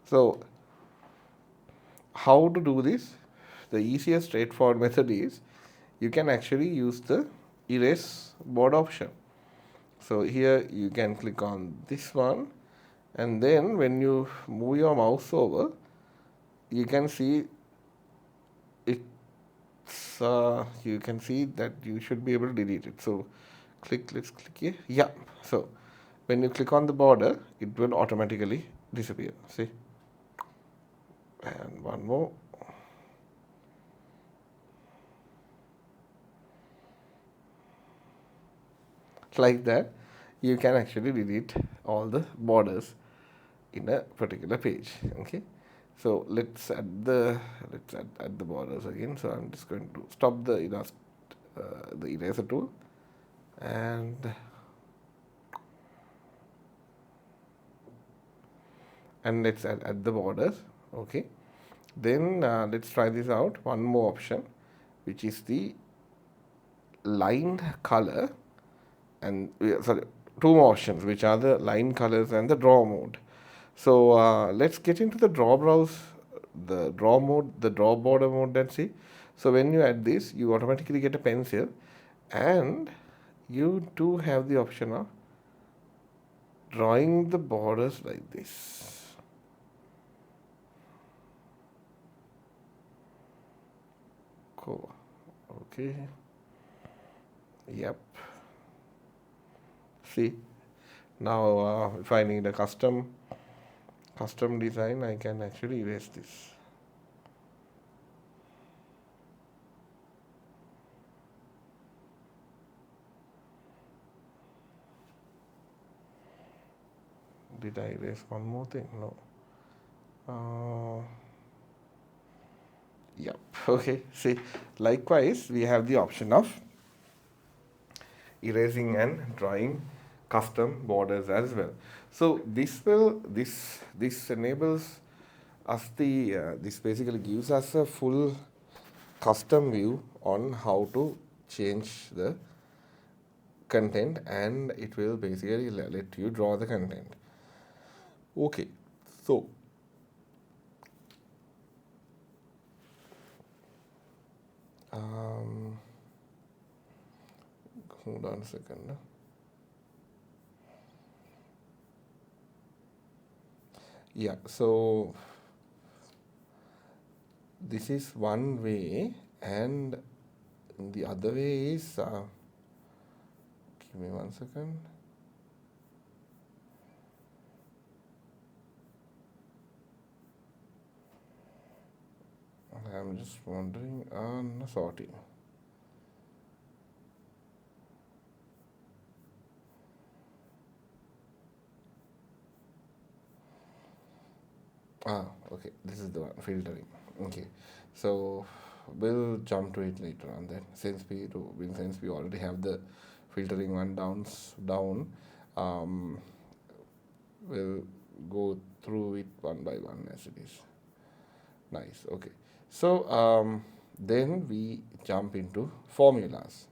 So how to do this? The easiest straightforward method is, you can actually use the erase border option. So here you can click on this one, and then when you move your mouse over, you can see it's you can see that you should be able to delete it. So let's click here. Yeah, so when you click on the border, it will automatically disappear. See, and one more. like that, you can actually delete all the borders in a particular page. Okay, so let's add the borders again. So I'm just going to stop the the eraser tool, and let's add the borders. Okay, then let's try this out. One more option, which is the line color, and sorry, two more options, which are the line colors and the draw mode. So let's get into the draw browse, the draw mode, the draw border mode, and see. So when you add this, you automatically get a pencil, and you do have the option of drawing the borders like this. Cool. Okay. Yep. See, now if I need a custom design, I can actually erase this. Did I erase one more thing? No. Yep. Okay. See, likewise, we have the option of erasing and drawing custom borders as well. So this enables us this basically gives us a full custom view on how to change the content, and it will basically let you draw the content. Okay, so hold on a second. Yeah, so this is one way, and the other way is give me 1 second. I'm just wondering on sorting. Okay, this is the one, filtering. Okay, so we'll jump to it later on then, since we already have the filtering one down. We'll go through it one by one as it is. Nice. Okay, so then we jump into formulas.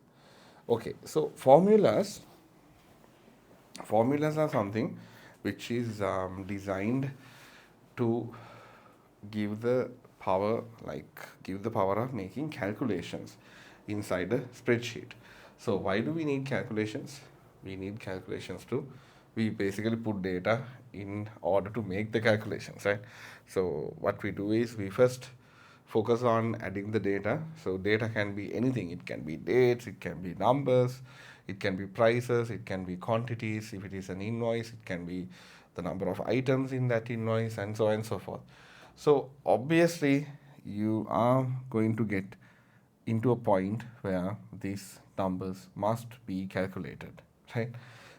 Okay, so formulas are something which is designed to give the power of making calculations inside a spreadsheet. So why do we need calculations? We need calculations to we basically put data in order to make the calculations, right? So what we do is we first focus on adding the data. So data can be anything. It can be dates, it can be numbers, it can be prices, it can be quantities. If it is an invoice, it can be the number of items in that invoice, and so on and so forth. So obviously you are going to get into a point where these numbers must be calculated, right?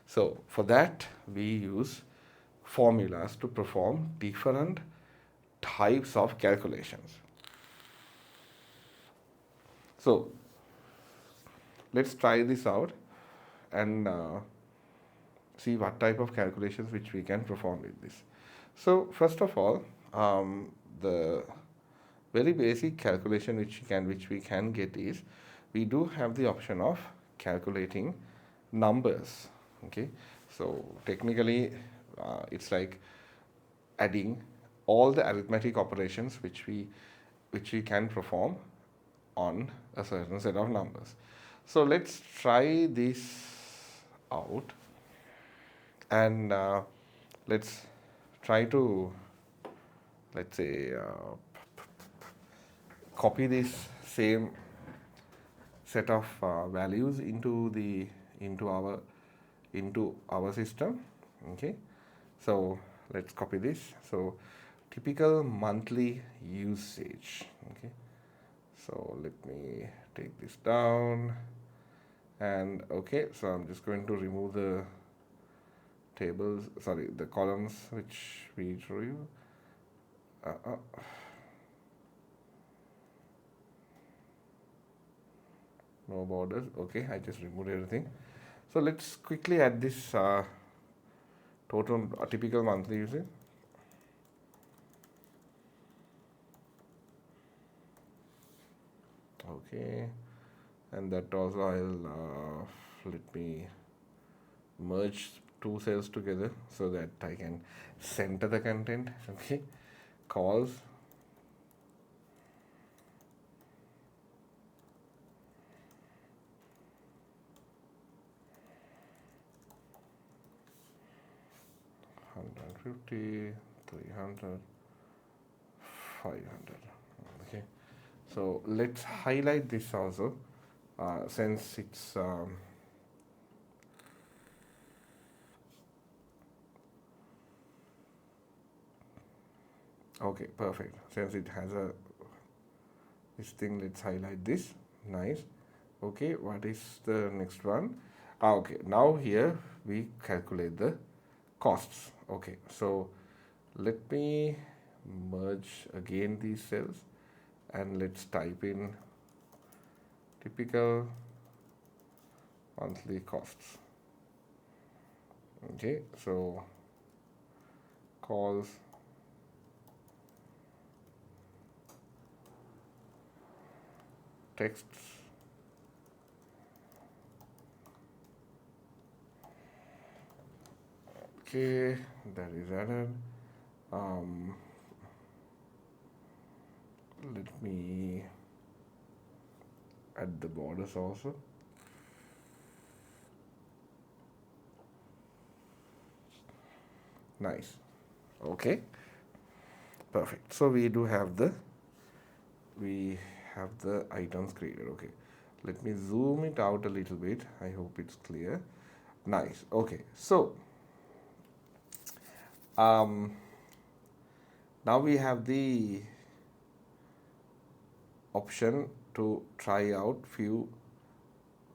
So for that we use formulas to perform different types of calculations. So let's try this out and see what type of calculations which we can perform with this. So first of all, the very basic calculation which we can get is we do have the option of calculating numbers. Okay, so technically it's like adding all the arithmetic operations which we can perform on a certain set of numbers. So let's try this out, and let's try to, let's say, copy this same set of values into our system. Okay, so let's copy this. So typical monthly usage. Okay, so let me take this down, And okay, so I'm just going to remove the tables, sorry, the columns which we drew. No borders. Okay, I just removed everything. So let's quickly add this total typical monthly usage. Okay, and that also I'll let me merge two cells together so that I can center the content. Okay, calls. $150, $300, $500. Okay, so let's highlight this also since it's okay, perfect. Since it has a this thing, let's highlight this. Nice. Okay, what is the next one? Okay, now here we calculate the costs. Okay, so let me merge again these cells and let's type in typical monthly costs. Okay, so calls, texts, okay, that is added. Let me add the borders also. Nice. Okay, perfect. So we have the items created. Okay, let me zoom it out a little bit. I hope it's clear. Nice. Okay, so now we have the option to try out few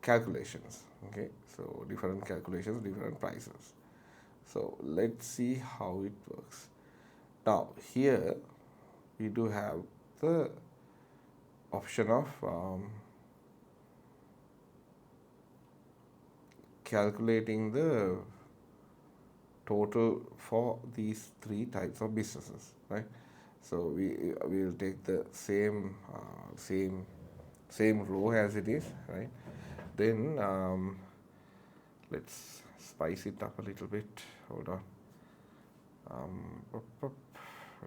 calculations. Okay, so different calculations, different prices. So let's see how it works. Now here we do have the option of calculating the total for these three types of businesses, right? So we will take the same row as it is, right? Then let's spice it up a little bit. Hold on.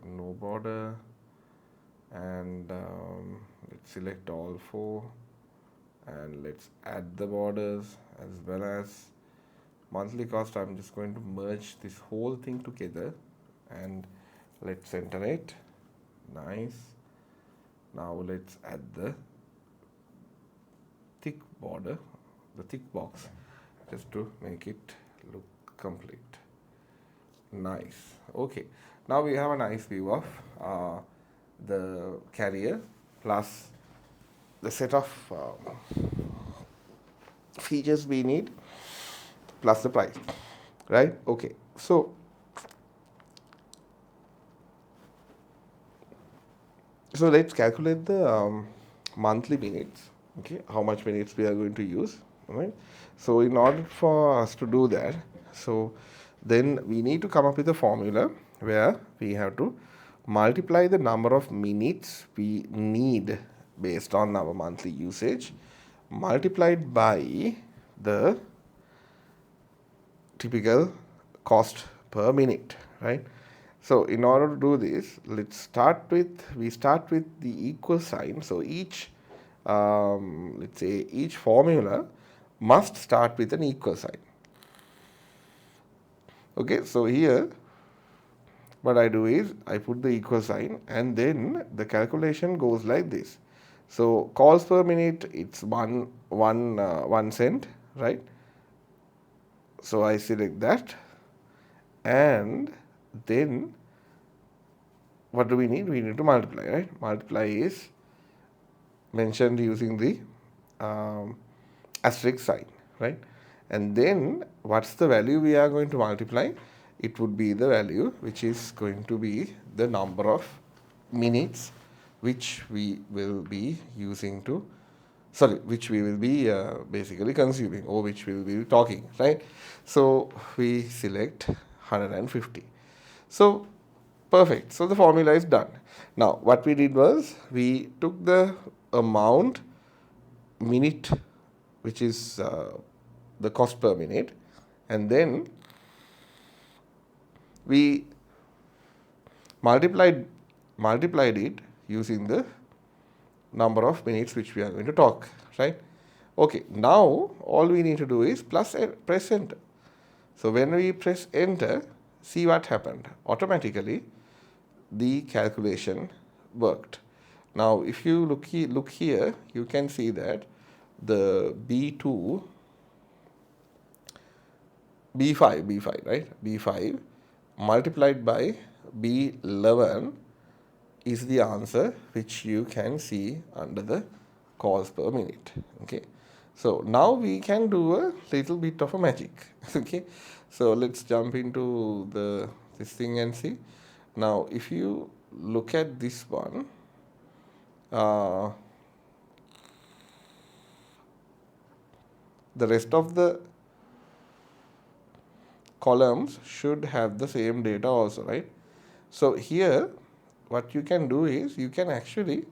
No border, and let's select all four, and let's add the borders as well as monthly cost. I'm just going to merge this whole thing together and let's center it. Nice. Now let's add the thick border, the thick box, just to make it look complete. Nice. Okay, now we have a nice view of the carrier plus the set of features we need plus the price, right? Okay, so let's calculate the monthly minutes. Okay, how much minutes we are going to use, right? So in order for us to do that, so then we need to come up with a formula where we have to multiply the number of minutes we need based on our monthly usage multiplied by the typical cost per minute, right? So in order to do this, we start with the equal sign. So each let's say each formula must start with an equal sign. Okay, so here what I do is I put the equal sign and then the calculation goes like this. So calls per minute, it's one cent, right? So I select that, and then what do we need? We need to multiply, right? Multiply is mentioned using the asterisk sign. right? And then what's the value we are going to multiply? It would be the value which is going to be the number of minutes which we will be using to, sorry, which we will be basically consuming, or which we will be talking, right? So we select 150. So perfect. So the formula is done. Now what we did was we took the amount minute, which is the cost per minute, and then we multiplied it using the number of minutes which we are going to talk, right? Okay, now all we need to do is press enter. So when we press enter, see what happened. Automatically the calculation worked. Now if you look here, you can see that the B2, B5, right? B5 multiplied by B11 is the answer which you can see under the calls per minute. Okay, so now we can do a little bit of a magic. Okay, so let's jump into this thing and see. Now if you look at this one, the rest of the columns should have the same data also, right? So here what you can do is you can actually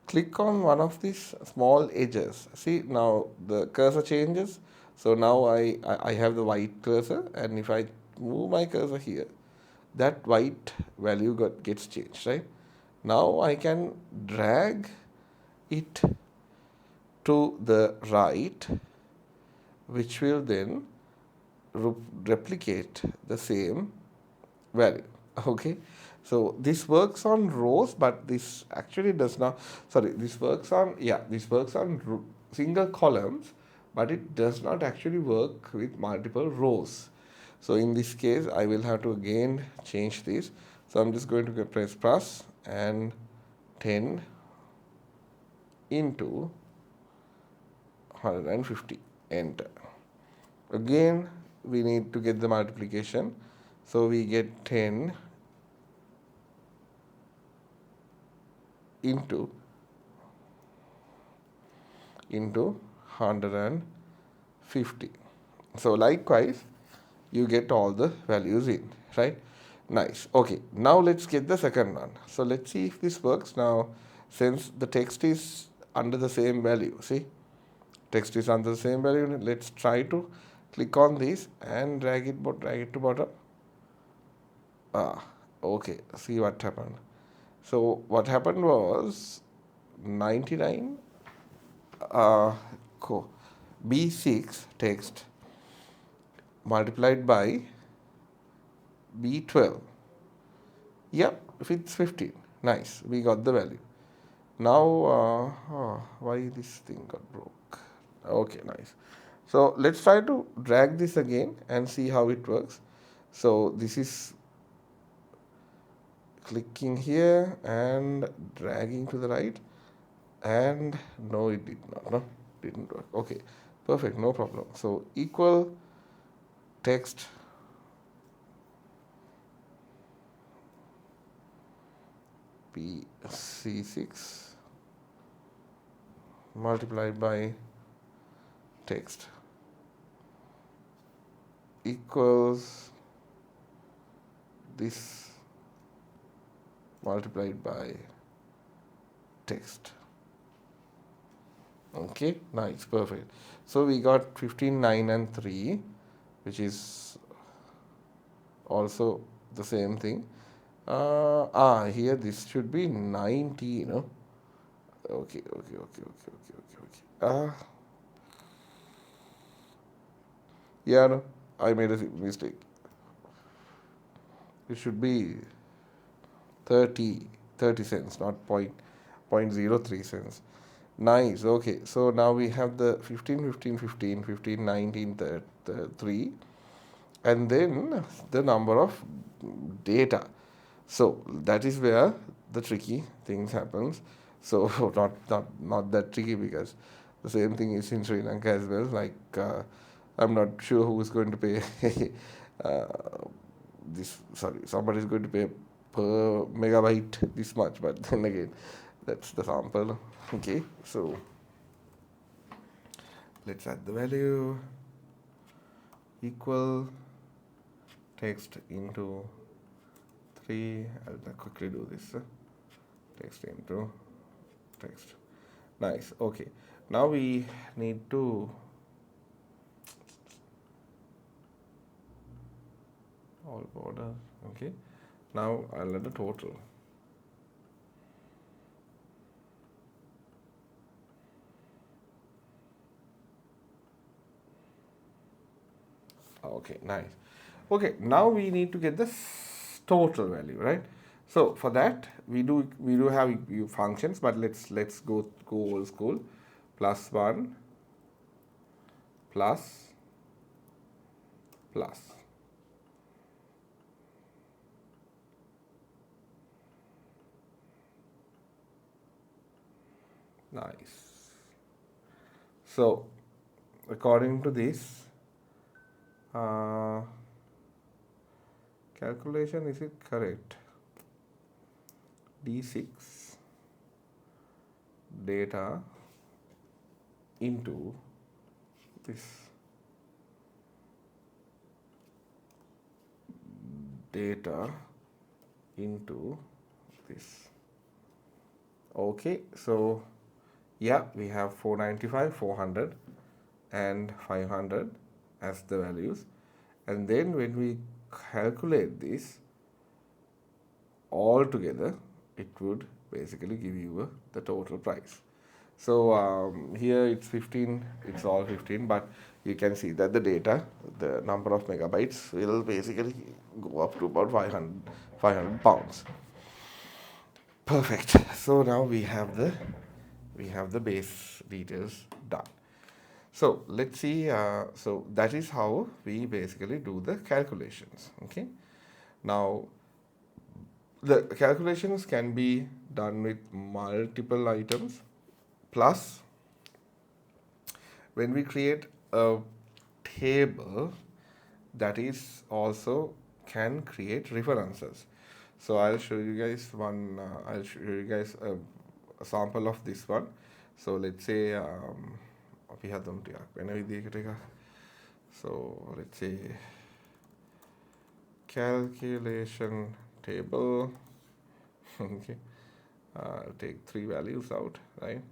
click on one of these small edges. See, now the cursor changes. So now I have the white cursor, and if I move my cursor here, that white value gets changed, right? Now I can drag it to the right, which will then replicate the same value. Okay, so this works on rows, but this actually does not, sorry, this works on, this works on single columns, but it does not actually work with multiple rows. So in this case I will have to again change this. So I'm just going to press plus and 10 into 150, enter. Again we need to get the multiplication, so we get 10 into 150. So likewise you get all the values in, right? Nice. Okay, now let's get the second one. So let's see if this works. Now since the text is under the same value, see, text is under the same value, let's try to click on this and drag it to bottom. Okay, see what happened. So what happened was 99 B6 text multiplied by B12. Yep, it's 15. Nice, we got the value. Now why this thing got broke? Okay, nice. So let's try to drag this again and see how it works. So this is clicking here and dragging to the right, and no, it didn't work. Okay, perfect, no problem. So equal text PC6 multiplied by text equals this multiplied by text. Okay, nice, perfect. So we got 15, 9 and 3, which is also the same thing. Here this should be 90, no? Okay. Yeah, no, I made a mistake. It should be 30 cents, not 0.03 cents. Nice. Okay, so now we have the 15, 15, 15, 15, 19, 3, and then the number of data. So that is where the tricky things happens. So not that tricky, because The same thing is in Sri Lanka as well. Like I'm not sure who is going to pay uh, this. Sorry, somebody is going to pay per megabyte this much, but then again, that's the sample. Okay, so let's add the value equal text into 3. I'll quickly do this. Text into text. Nice. Okay. Now we need to all border. Okay. Now I'll add the total. Okay. Nice. Okay. Now we need to get the total value, right? So for that we do have functions, but let's go old school. +1 plus plus. Nice. So according to this calculation, is it correct? D6 data into this data into this. Okay, so yeah, we have 495, 400 and 500 as the values, and then when we calculate this all together, it would basically give you the total price. So here it's 15, it's all 15, but you can see that the data, the number of megabytes will basically go up to about 500 pounds. Perfect. So now we have the base details done. So let's see. So that is how we basically do the calculations. Okay. Now the calculations can be done with multiple items. Plus, when we create a table, that is also can create references. So I'll show you guys one. I'll show you guys a sample of this one. So let's say we have them. So let's say calculation table. Okay, I'll take 3 values out, right?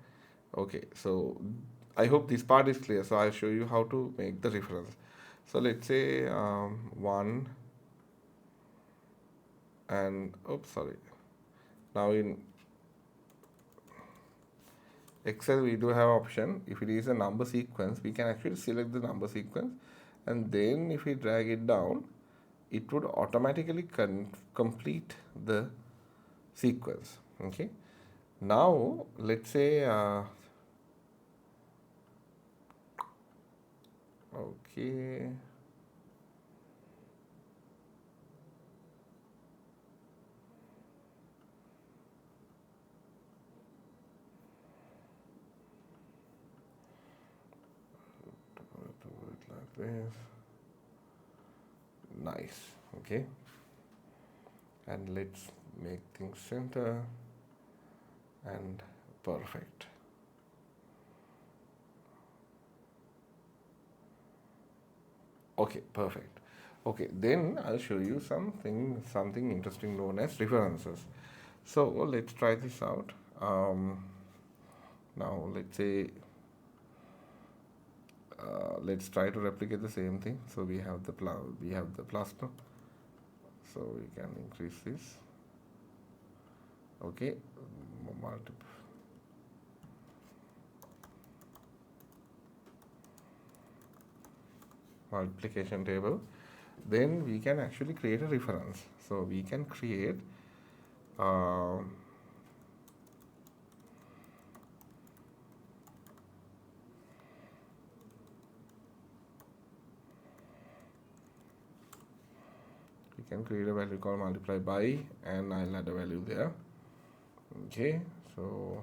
Okay, so I hope this part is clear. So I'll show you how to make the reference. So let's say 1 and oops, sorry. Now in Excel we do have option. If it is a number sequence, we can actually select the number sequence, and then if we drag it down, it would automatically complete the sequence. Okay. Now let's say okay. Like this. Nice. Okay. And let's make things center and perfect. Okay, perfect. Okay, then I'll show you something interesting known as references. So let's try this out. Now let's say let's try to replicate the same thing. So we have the plus now. So we can increase this. Okay, multiplication table. Then we can actually create a reference. So we can create a value called multiply by, and I'll add a value there. Okay, so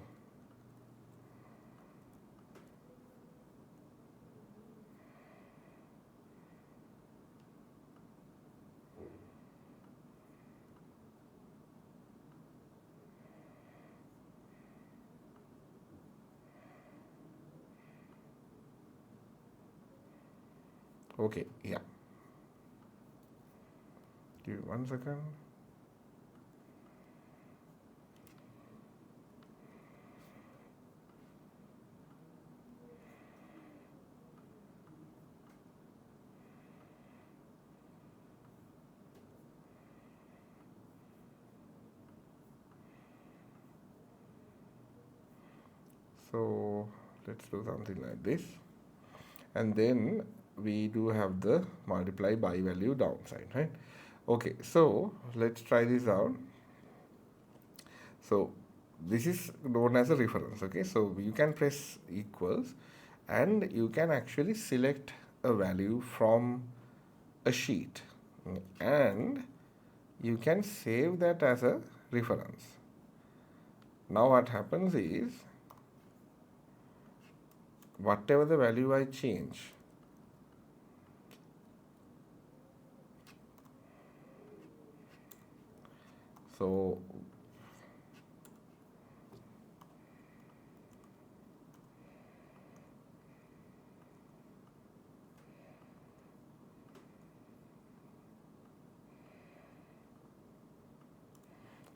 Okay, yeah. Give me 1 second. So let's do something like this. And then we do have the multiply by value downside, right? Okay, so let's try this out. So this is known as a reference, okay? So you can press equals and you can actually select a value from a sheet and you can save that as a reference. Now what happens is, whatever the value I change, so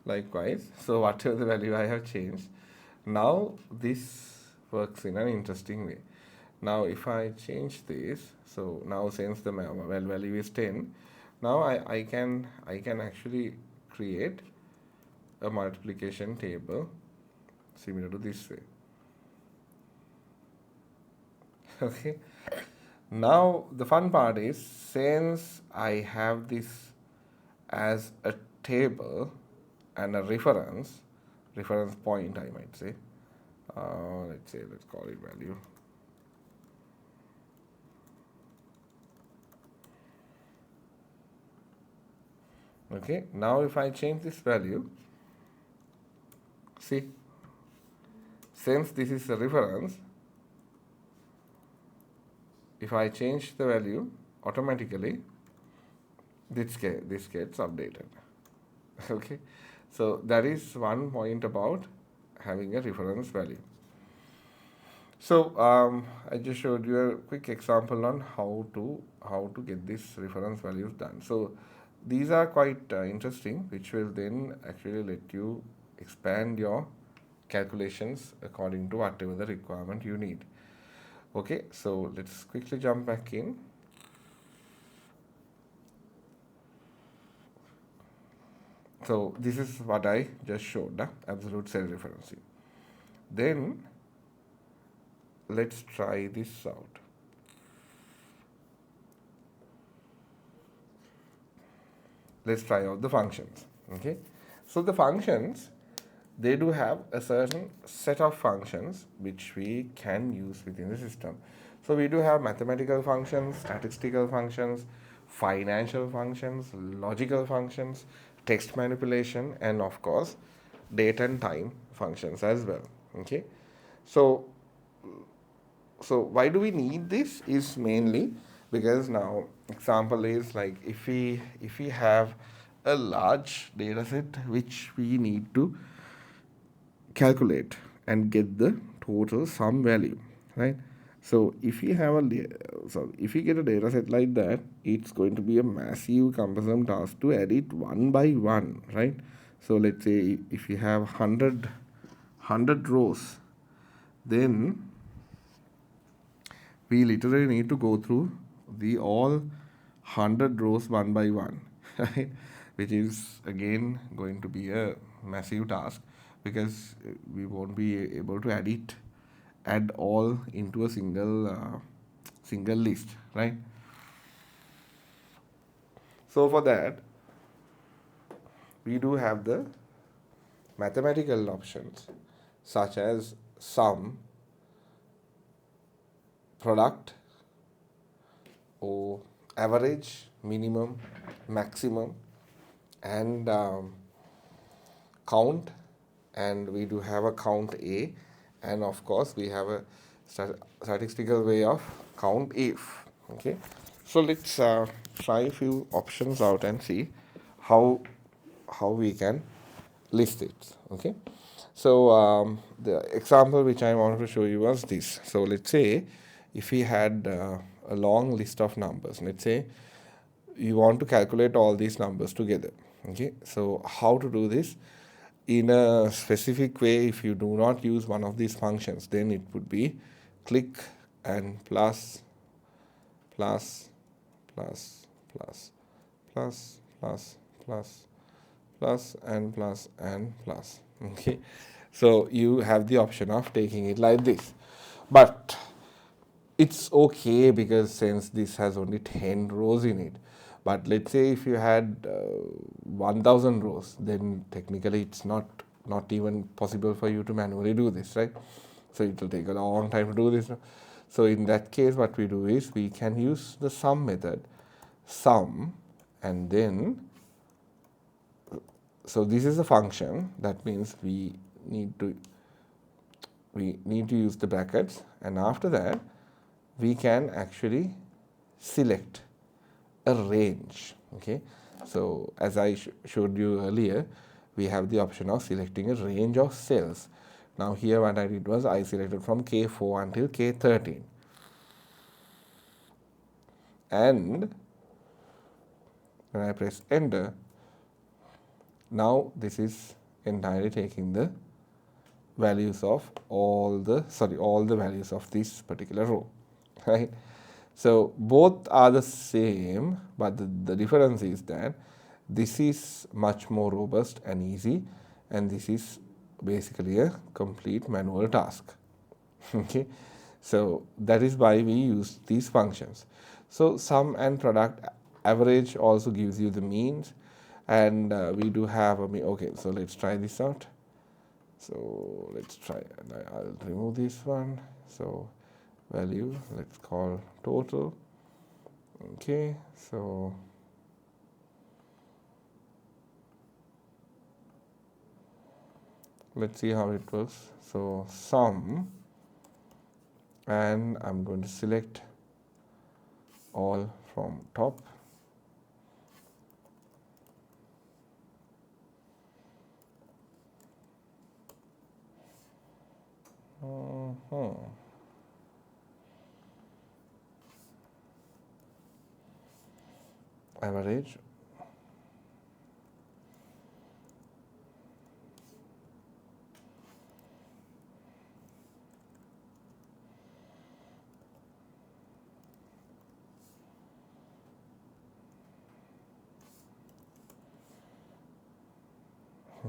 likewise, so whatever the value I have changed, now this works in an interesting way. Now if I change this, so now since the value is 10, now I can actually create a multiplication table similar to this way. Okay. Now the fun part is, since I have this as a table and a reference point, I might say, let's call it value. Okay, now if I change this value, see, since this is a reference, if I change the value, automatically this gets updated. Okay, so that is one point about having a reference value. So I just showed you a quick example on how to get this reference values done. So these are quite interesting, which will then actually let you expand your calculations according to whatever the requirement you need. Okay, so let's quickly jump back in. So this is what I just showed, absolute cell referencing. Then let's try this out. Let's try out the functions. Okay, so the functions, they do have a certain set of functions which we can use within the system. So we do have mathematical functions, statistical functions, financial functions, logical functions, text manipulation, and of course date and time functions as well. Okay, so why do we need this is mainly because now example is like if we have a large data set which we need to calculate and get the total sum value, right? So if you have if you get a data set like that, it's going to be a massive cumbersome task to add it one by one, right? So let's say if you have 100 rows, then we literally need to go through the all 100 rows one by one, right? Which is again going to be a massive task because we won't be able to add all into a single list, right? So for that, we do have the mathematical options such as sum, product, or average, minimum, maximum, and count, and we do have a count A, and of course we have a statistical way of count if. Okay, so let's try a few options out and see how we can list it. Okay, so the example which I wanted to show you was this. So let's say if we had a long list of numbers. Let's say you want to calculate all these numbers together. Okay, so how to do this in a specific way? If you do not use one of these functions, then it would be click and plus plus plus plus plus plus plus plus and plus and plus. Okay, so you have the option of taking it like this, but it's okay because since this has only 10 rows in it. But let's say if you had 1000 rows, then technically it's not even possible for you to manually do this, right? So it will take a long time to do this. So in that case, what we do is we can use the sum method, sum, and then so this is a function. That means we need to use the brackets, and after that we can actually select a range. Okay, so as I showed you earlier, we have the option of selecting a range of cells. Now here what I did was I selected from K4 until K13, and when I press enter, now this is entirely taking the values of all the values of this particular row, right? So both are the same, but the difference is that this is much more robust and easy, and this is basically a complete manual task. Okay, so that is why we use these functions. So sum and product, average also gives you the means, and we do have a okay. So let's try this out. So let's try, and I'll remove this one. So value, let's call total. Okay, so let's see how it works. So sum, and I'm going to select all from top. Average.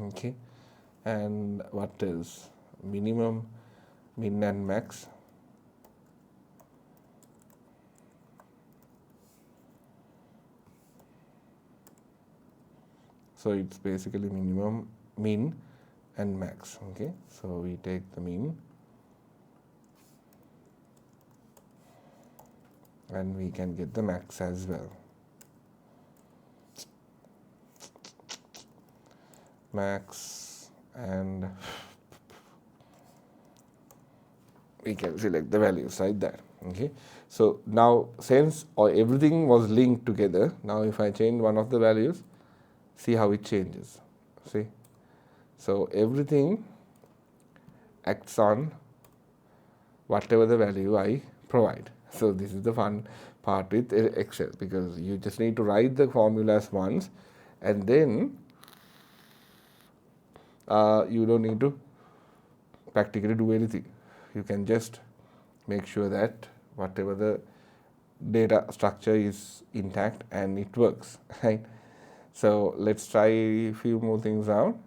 Okay, and what is minimum, min and max? So it's basically minimum, min and max. Okay, so we take the mean and we can get the max as well. Max, and we can select the values like that. Okay, so now since everything was linked together, now if I change one of the values, see how it changes. See, so everything acts on whatever the value I provide. So this is the fun part with Excel, because you just need to write the formulas once, and then you don't need to practically do anything. You can just make sure that whatever the data structure is intact and it works, right? So let's try a few more things out.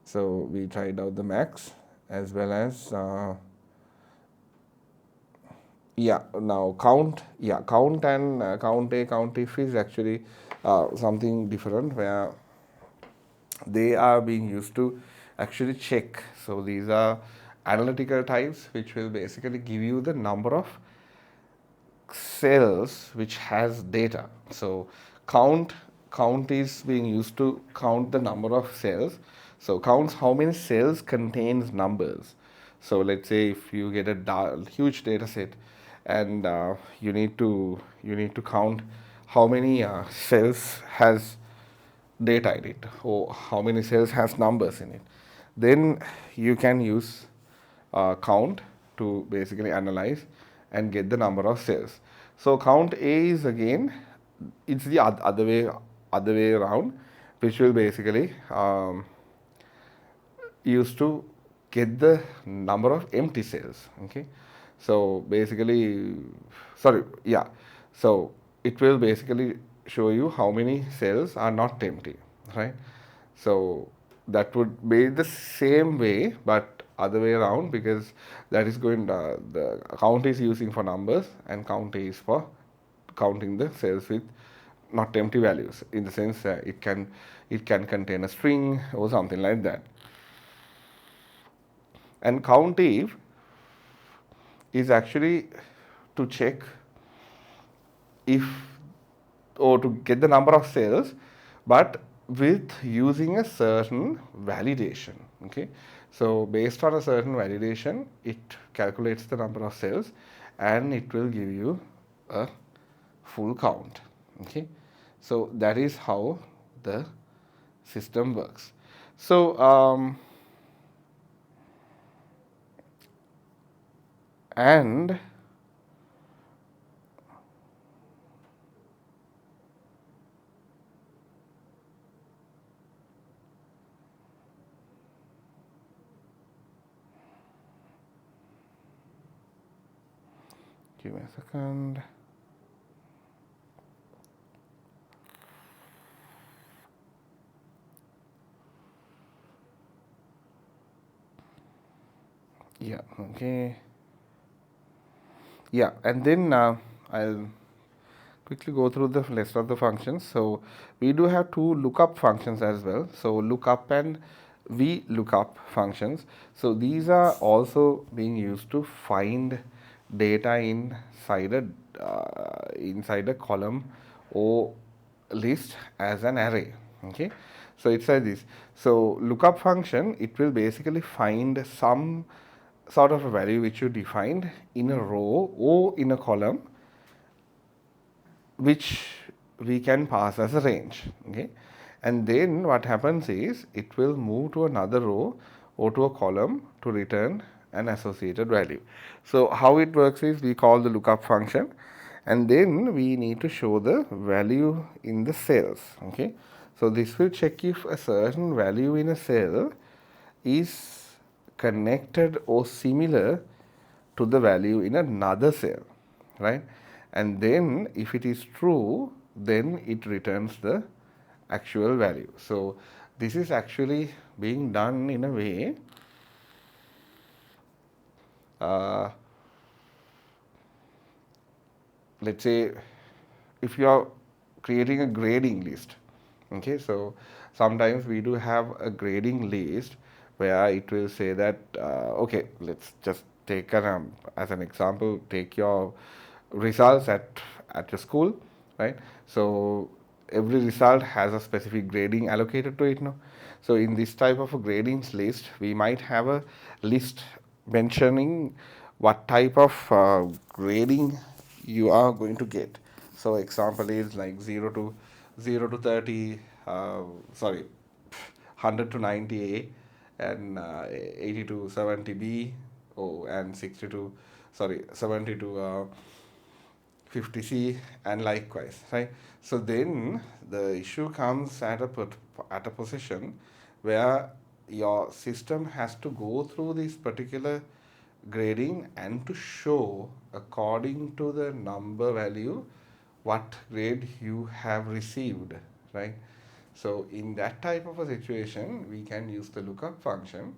So we tried out the max as well as now count. Count and count A, count if is actually something different, where they are being used to actually check. So these are analytical types which will basically give you the number of cells which has data. So count is being used to count the number of cells. So counts how many cells contains numbers. So let's say if you get a huge data set, and you need to count how many cells has data in it, or how many cells has numbers in it, then you can use count to basically analyze and get the number of cells. So count A is again, it's the other way around, which will basically used to get the number of empty cells. Okay, so basically, sorry, yeah, so it will basically show you how many cells are not empty, right? So that would be the same way but other way around, because that is going the count is using for numbers and count is for counting the cells with not empty values, in the sense it can contain a string or something like that. And COUNTIF is actually to check if, or to get the number of cells, but with using a certain validation. Okay, so based on a certain validation, it calculates the number of cells and it will give you a full count. Okay, so that is how the system works. So and give me a second. Yeah, okay. Yeah, and then I'll quickly go through the list of the functions. So we do have two lookup functions as well. So lookup and VLOOKUP functions. So these are also being used to find data inside a column or list as an array. Okay, so it's like this. So lookup function, it will basically find some sort of a value which you defined in a row or in a column, which we can pass as a range. Okay, and then what happens is it will move to another row or to a column to return an associated value. So how it works is we call the lookup function, and then we need to show the value in the cells. Okay, so this will check if a certain value in a cell is connected or similar to the value in another cell, right? And then if it is true, then it returns the actual value. So this is actually being done in a way let's say if you are creating a grading list. Okay, so sometimes we do have a grading list where it will say that okay, let's just take as an example, take your results at your school, right? So every result has a specific grading allocated to it now. So in this type of a gradings list, we might have a list mentioning what type of grading you are going to get. So example is like 0 to 30, sorry, 100 to 90 A, and 80 to 70 B, and 60 to, sorry, 70 to 50C, and likewise, right? So then the issue comes at a position where your system has to go through this particular grading and to show according to the number value what grade you have received, right? So in that type of a situation, we can use the lookup function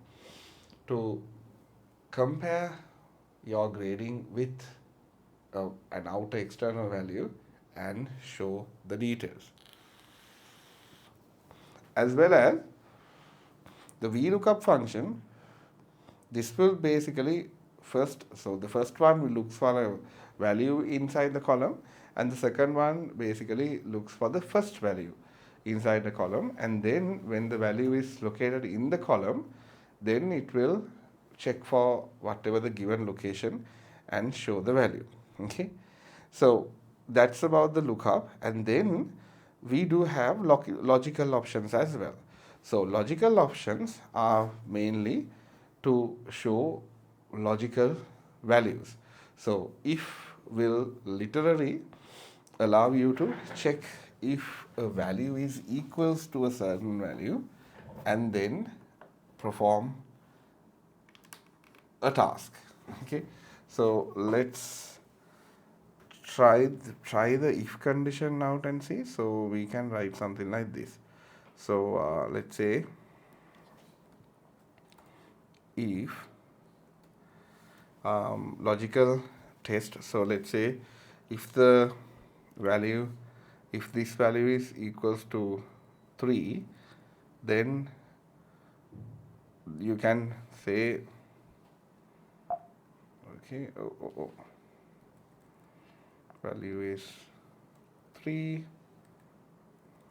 to compare your grading with an outer external value and show the details. As well as the VLOOKUP function, this will basically the first one looks for a value inside the column, and the second one basically looks for the first value inside the column, and then when the value is located in the column, then it will check for whatever the given location and show the value. Okay, so that's about the lookup. And then we do have logical options as well. So logical options are mainly to show logical values. So if will literally allow you to check if a value is equals to a certain value and then perform a task. Okay, so let's try the if condition out and see. So we can write something like this. So let's say if logical test. So let's say if the value, if this value is equals to 3, then you can say, okay, value is 3,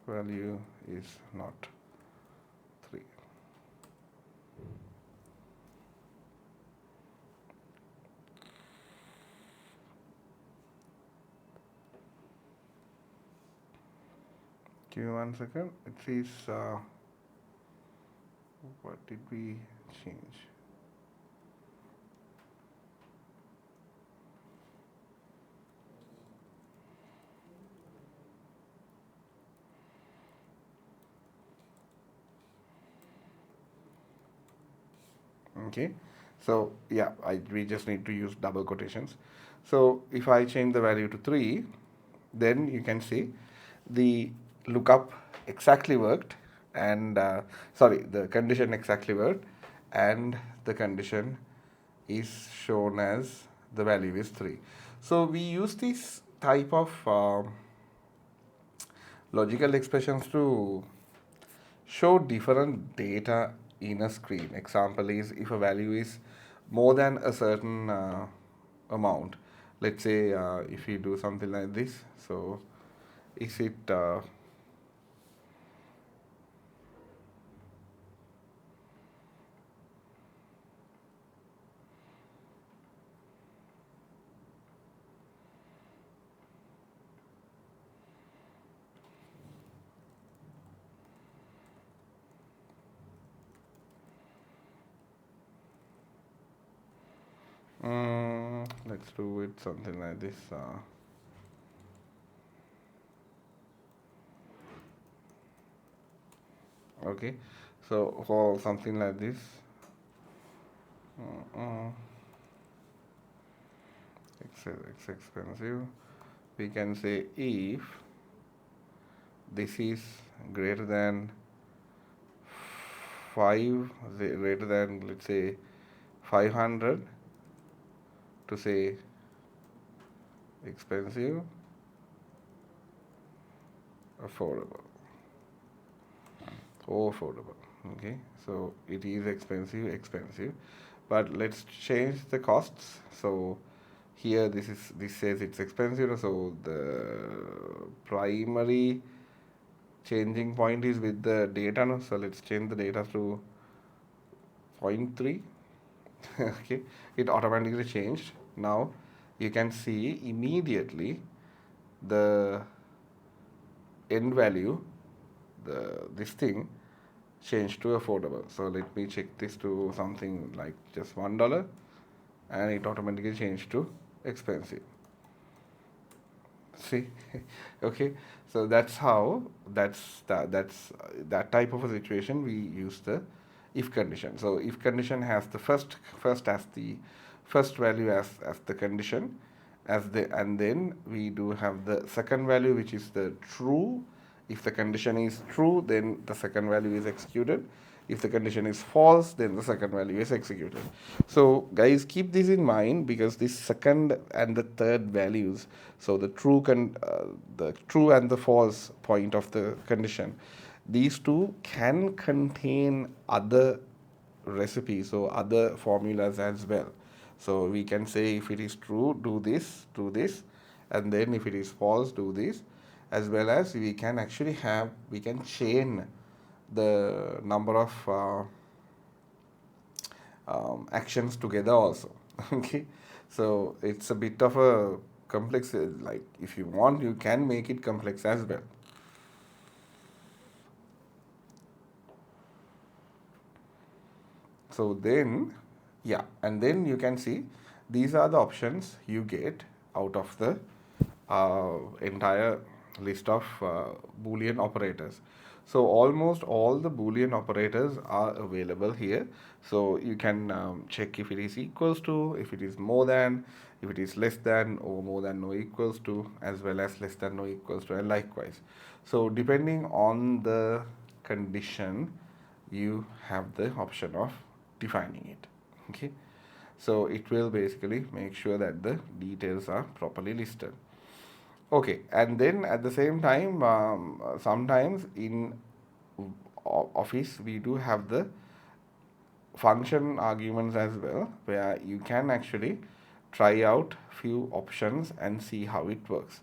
value is not 3. Give me 1 second. It says, what did we change? Okay, so yeah, we just need to use double quotations. So if I change the value to 3, then you can see the lookup exactly worked, and sorry, the condition exactly worked, and the condition is shown as the value is 3. So we use this type of logical expressions to show different data in a screen. Example is if a value is more than a certain amount. Let's say if you do something like this. So is it let's do it something like this. Okay, so for something like this, it's expensive. We can say if this is greater than 5, greater than, let's say, 500, to say expensive, affordable, affordable. Okay, so it is expensive, but let's change the costs. So here this says it's expensive, so the primary changing point is with the data. No? So let's change the data to 0.3. Okay, it automatically changed. Now you can see immediately the end value, this thing changed to affordable. So let me check this to something like just $1, and it automatically changed to expensive. See, okay, so that's how that's that type of a situation we use the if condition. So if condition has the first as the first value as the condition, and then we do have the second value, which is the true. If the condition is true, then the second value is executed. If the condition is false, then the second value is executed. So guys, keep this in mind, because this second and the third values, so the true and the false point of the condition, these two can contain other recipes or other formulas as well. So we can say if it is true, do this, and then if it is false, do this, as well as we can actually we can chain the number of actions together also. Okay, so it's a bit of a complex, like if you want, you can make it complex as well. So then, yeah, and then you can see these are the options you get out of the entire list of Boolean operators. So almost all the Boolean operators are available here. So you can check if it is equals to, if it is more than, if it is less than, or more than no equals to, as well as less than no equals to, and likewise. So depending on the condition, you have the option of defining it. Okay, so it will basically make sure that the details are properly listed. Okay, and then at the same time, sometimes in Office we do have the function arguments as well, where you can actually try out few options and see how it works.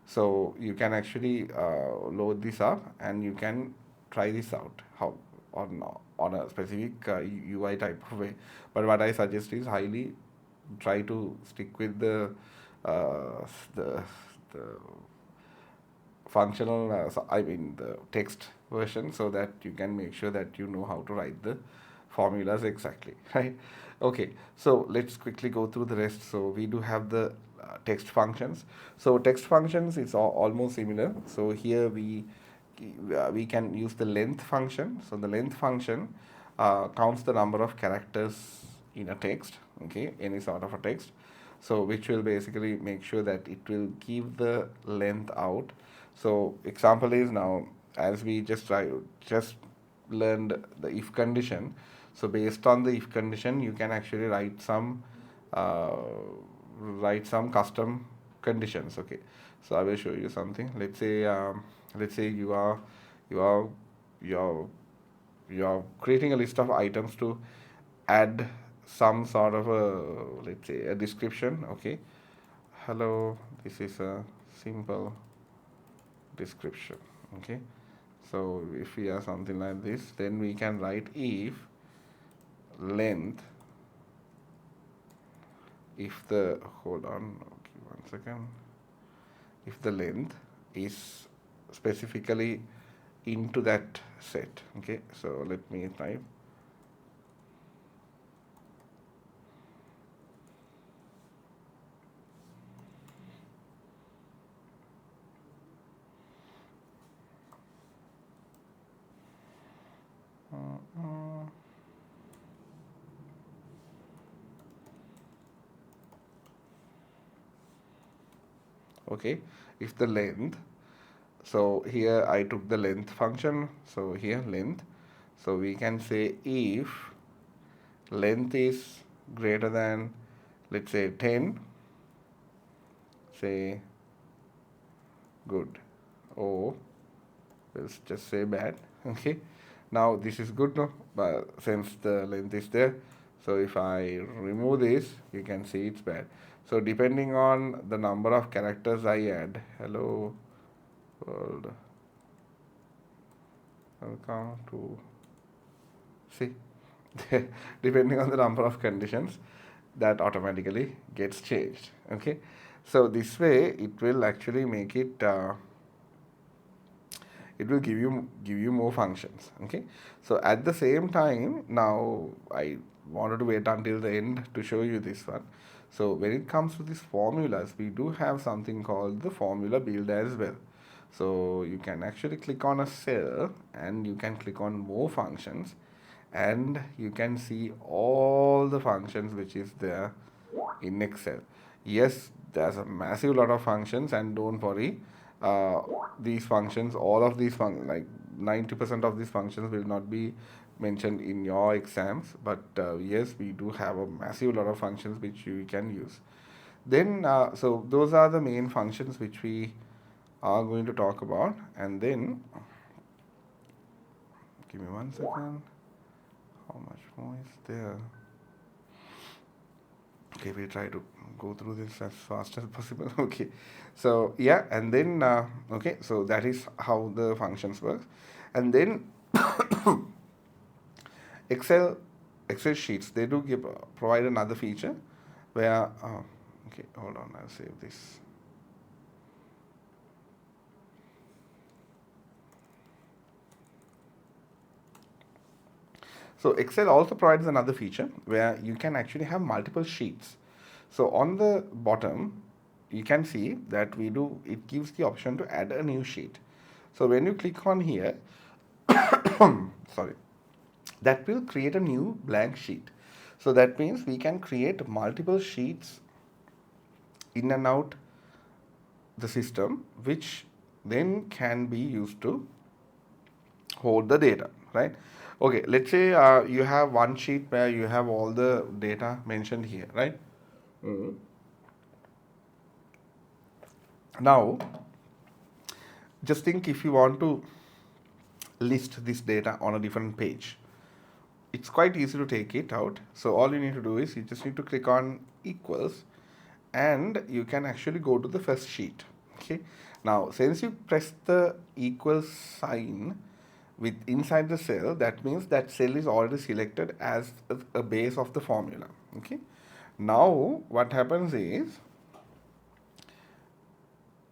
So you can actually load this up and you can try this out how on a specific UI type of way. But what I suggest is highly try to stick with uh, the the functional I mean the text version, so that you can make sure that you know how to write the formulas exactly, right? Okay, so let's quickly go through the rest. So we do have the text functions. So text functions is almost similar. So here we can use the length function. So the length function counts the number of characters in a text, okay, any sort of a text. So which will basically make sure that it will give the length out. So example is, now as we just learned the if condition. So based on the if condition, you can actually uh, write some custom conditions. Okay, so I will show you something. Let's say you are you are you are creating a list of items to add some sort of a, let's say, a description. Okay, hello, this is a simple description. Okay, so if we have something like this, then we can write if length, if the, hold on, okay, one second, if the length is specifically into that set. Okay, so let me type. Okay, if the length, so here I took the length function, so here length, so we can say if length is greater than, let's say, 10, say good, or let's just say bad. Okay, now this is good, no, but since the length is there, so if I remove this, you can see it's bad. So depending on the number of characters I add, hello world, welcome to, see, depending on the number of conditions, that automatically gets changed. Okay, so this way it will actually make it it will give you more functions. Okay, so at the same time, now I wanted to wait until the end to show you this one. So when it comes to these formulas, we do have something called the formula builder as well. So you can actually click on a cell and you can click on more functions, and you can see all the functions which is there in Excel. Yes, there's a massive lot of functions, and don't worry, uh, these functions, all of these like 90% of these functions will not be mentioned in your exams, but yes, we do have a massive lot of functions which you can use. Then so those are the main functions which we are going to talk about. And then give me one second, how much more is there? Okay, we try to go through this as fast as possible. Okay, so yeah, and then okay, so that is how the functions work. And then excel excel sheets, they do provide another feature where okay, hold on, I'll save this. So Excel also provides another feature where you can actually have multiple sheets. So on the bottom, you can see that it gives the option to add a new sheet. So when you click on here, sorry, that will create a new blank sheet. So that means we can create multiple sheets in and out the system, which then can be used to hold the data, right? Okay, let's say you have one sheet where you have all the data mentioned here, right? Now, just think if you want to list this data on a different page. It's quite easy to take it out. So all you need to do is you just need to click on equals and you can actually go to the first sheet. Okay. Now, since you press the equals sign with inside the cell, that means that cell is already selected as a base of the formula. Okay. Now, what happens is,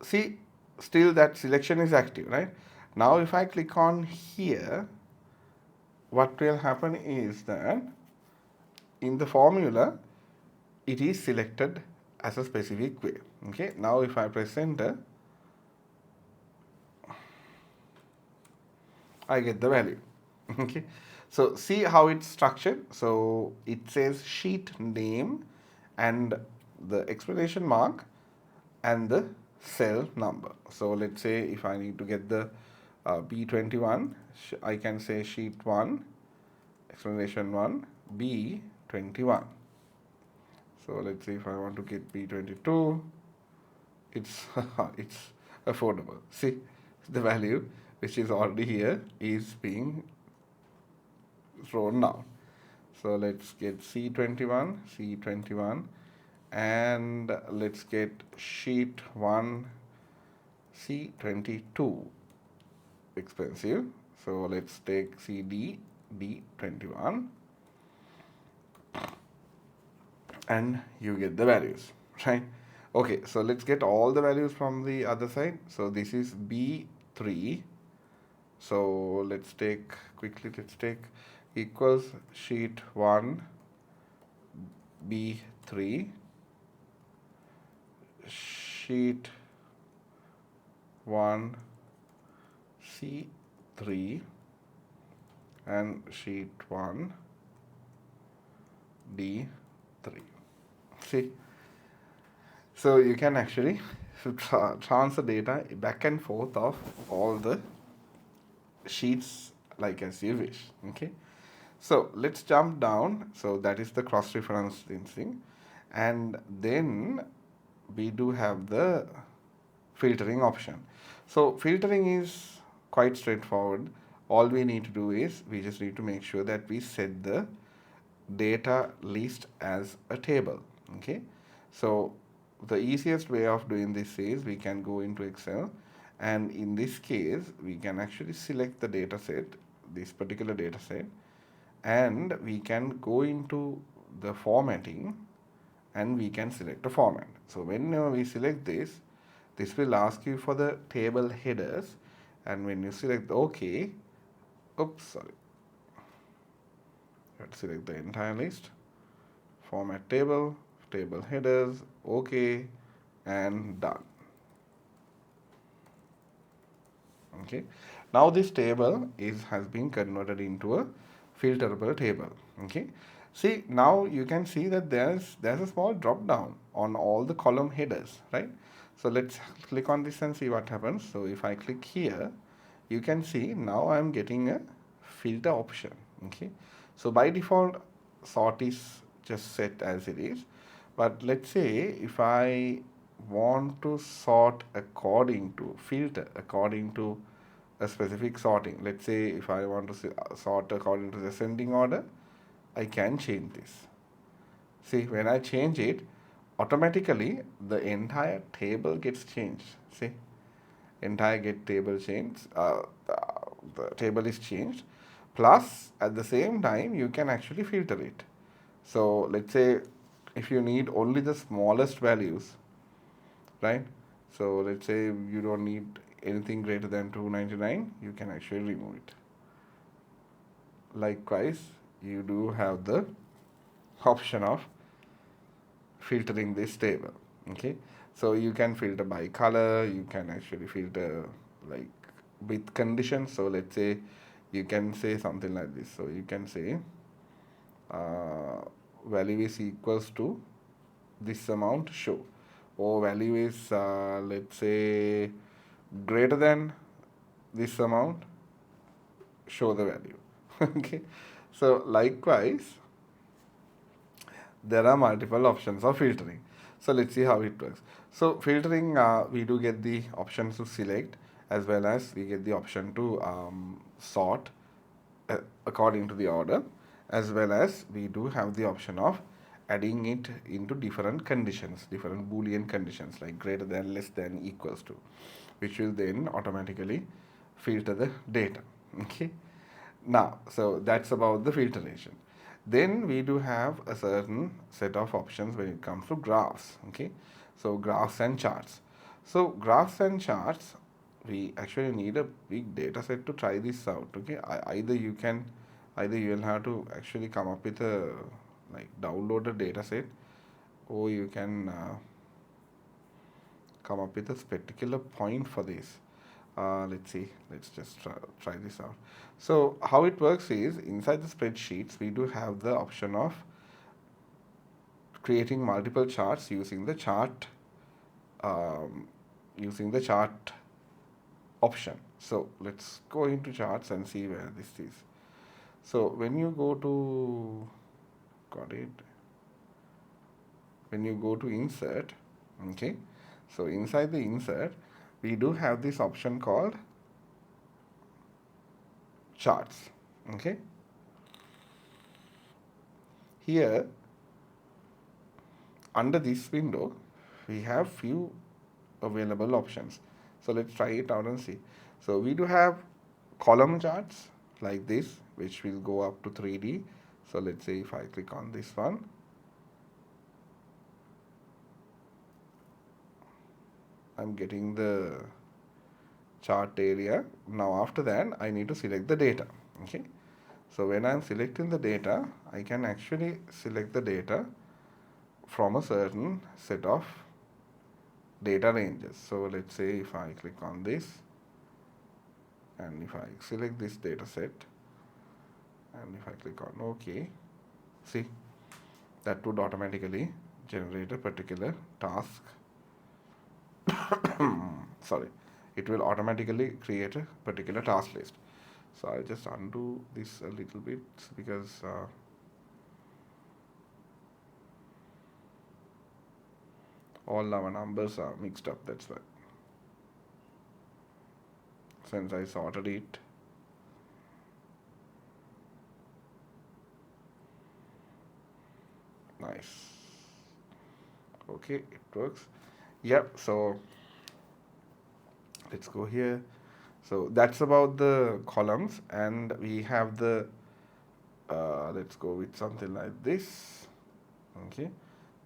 see, still that selection is active, right? Now, if I click on here, what will happen is that in the formula, it is selected as a specific way. Okay, now if I press enter, I get the value. Okay, so see how it's structured. So it says sheet name and the exclamation mark and the cell number. So let's say if I need to get the B21, I can say sheet 1, explanation 1, B21. So let's see if I want to get B22, it's it's affordable. See, the value which is already here is being thrown now. So let's get C21, and let's get sheet 1, C22, expensive. So let's take CD, D21, and you get the values, right? Okay, so let's get all the values from the other side. So this is B3. So let's take equals sheet 1 B3, sheet 1 C3, and sheet 1 D3. See, so you can actually transfer data back and forth of all the sheets like as you wish. Okay, so let's jump down. So that is the cross reference thing, and then we do have the filtering option. So filtering is quite straightforward. All we need to do is we just need to make sure that we set the data list as a table. Okay, so the easiest way of doing this is we can go into Excel, and in this case we can actually select the data set, this particular data set, and we can go into the formatting and we can select a format. So whenever we select this will ask you for the table headers, and when you select OK, oops, sorry, let's select the entire list, format table, table headers, OK, and done. Okay, now this table has been converted into a filterable table. Okay, see, now you can see that there's a small drop down on all the column headers, right? So let's click on this and see what happens. So if I click here, you can see now I'm getting a filter option. Okay, so by default sort is just set as it is, but let's say if I want to sort according to filter according to a specific sorting, let's say if I want to sort according to the ascending order, I can change this. See, when I change it, automatically the entire table gets changed. See, entire get table changed, the table is changed, plus at the same time you can actually filter it. So let's say if you need only the smallest values, right? So let's say you don't need anything greater than 299, you can actually remove it. Likewise, you do have the option of filtering this table. Okay, so you can filter by color, you can actually filter like with conditions. So let's say you can say something like this. So you can say uh, value is equals to this amount, show, or value is let's say greater than this amount, show the value. Okay, so likewise there are multiple options of filtering. So let's see how it works. So filtering, we do get the option to select, as well as we get the option to sort according to the order, as well as we do have the option of adding it into different conditions, different boolean conditions like greater than, less than, equals to, which will then automatically filter the data. Okay, now so that's about the filtration. Then we do have a certain set of options when it comes to graphs. Okay, so graphs and charts. So graphs and charts, we actually need a big data set to try this out. Okay, either you will have to actually come up with a like download a data set, or you can come up with a particular point for this. Let's see, let's just try this out. So how it works is, inside the spreadsheets we do have the option of creating multiple charts using the chart um, option. So let's go into charts and see where this is. So when you go to, got it, when you go to insert, okay, so inside the insert we do have this option called charts. Okay, here under this window we have few available options. So let's try it out and see. So we do have column charts like this, which will go up to 3D. So let's say if I click on this one, I'm getting the chart area. Now after that I need to select the data. Okay, so when I'm selecting the data, I can actually select the data from a certain set of data ranges. So let's say if I click on this, and if I select this data set, and if I click on OK, see, that would automatically generate a particular task. Sorry, it will automatically create a particular task list. So I'll just undo this a little bit, because all our numbers are mixed up, that's why. Since I sorted it, nice. Okay, it works. Yep, so let's go here. So that's about the columns, and we have the let's go with something like this. Okay,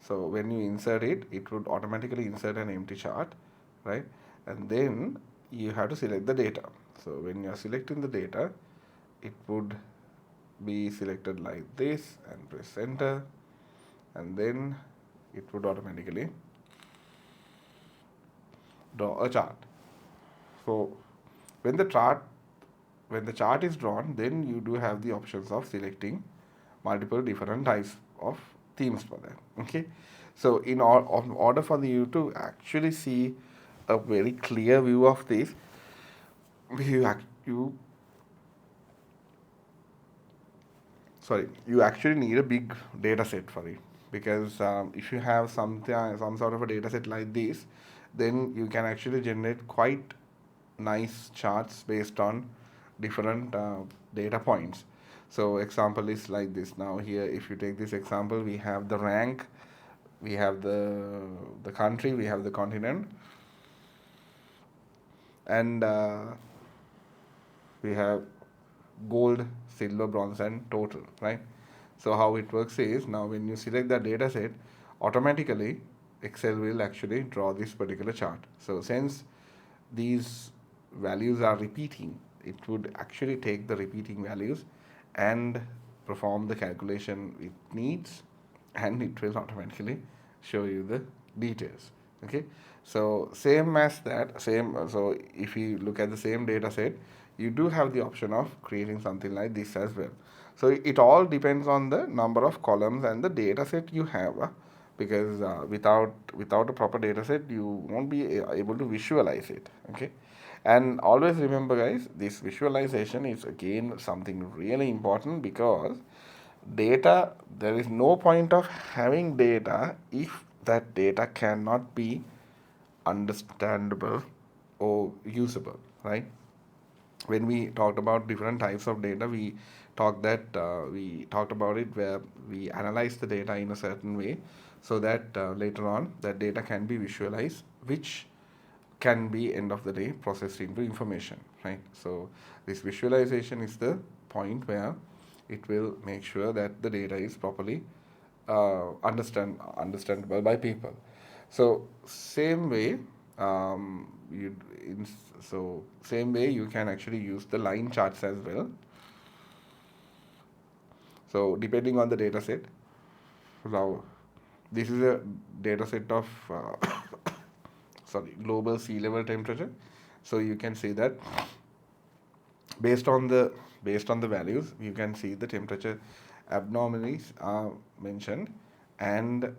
so when you insert it, it would automatically insert an empty chart, right? And then you have to select the data. So when you are selecting the data, it would be selected like this, and press enter, and then it would automatically draw a chart. So when the chart is drawn, then you do have the options of selecting multiple different types of themes for that. Okay, so in order for you to actually see a very clear view of this, you actually need a big data set for it, because if you have some sort of a data set like this, then you can actually generate quite nice charts based on different data points. So example is like this. Now here, if you take this example, we have the rank, we have the country, we have the continent, and we have gold, silver, bronze, and total, right? So how it works is, now when you select the data set, automatically Excel will actually draw this particular chart. So since these values are repeating, it would actually take the repeating values and perform the calculation it needs, and it will automatically show you the details. Okay, so same as that, so if you look at the same data set, you do have the option of creating something like this as well. So it all depends on the number of columns and the data set you have, because without a proper data set you won't be able to visualize it. Okay, and always remember guys, this visualization is again something really important, because data, there is no point of having data if that data cannot be understandable or usable, right? When we talked about different types of data, we talked about it where we analyze the data in a certain way, so that later on that data can be visualized, which can be end of the day processed into information, right? So this visualization is the point where it will make sure that the data is properly understandable by people. So same way, you in, so same way you can actually use the line charts as well. So depending on the data set, now this is a data set of global sea level temperature. So you can see that based on the values, you can see the temperature abnormalities are mentioned, and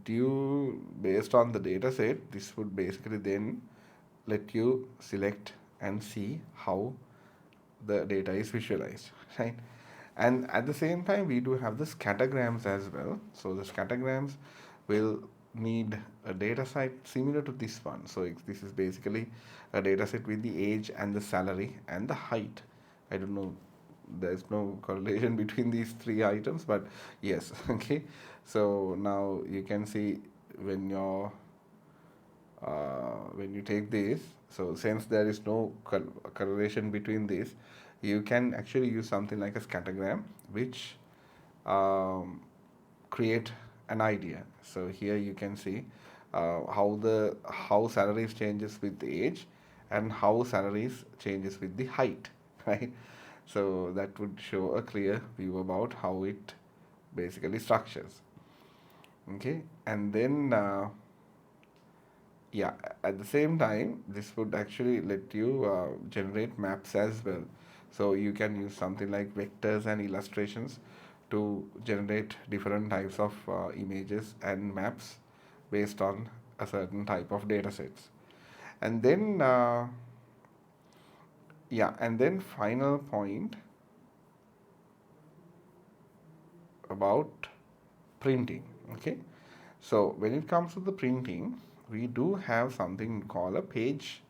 due based on the data set, this would basically then let you select and see how the data is visualized, right? And at the same time, we do have the scattergrams as well. So the scattergrams will need a data set similar to this one. So this is basically a data set with the age and the salary and the height. I don't know, there's no correlation between these three items, but yes. Okay, so now you can see when when you take this, so since there is no correlation between this, you can actually use something like a scattergram, which create an idea. So here you can see how salaries changes with the age, and how salaries changes with the height, right? So that would show a clear view about how it basically structures. Okay, and then yeah, at the same time, this would actually let you generate maps as well. So you can use something like vectors and illustrations to generate different types of images and maps based on a certain type of data sets. And then yeah, and then final point about printing. Okay, so when it comes to the printing, we do have something called a page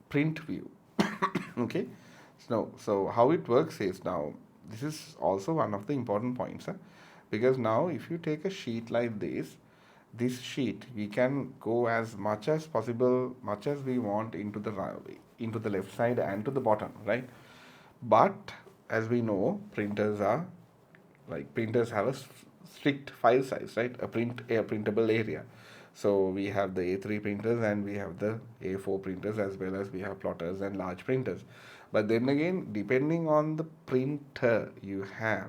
print view. Okay, so how it works is, now this is also one of the important points, because now if you take a sheet like this sheet, we can go as much as possible, much as we want into the left side and to the bottom, right? But as we know, printers have a strict file size, right? A printable area. So we have the A3 printers, and we have the A4 printers, as well as we have plotters and large printers. But then again, depending on the printer you have,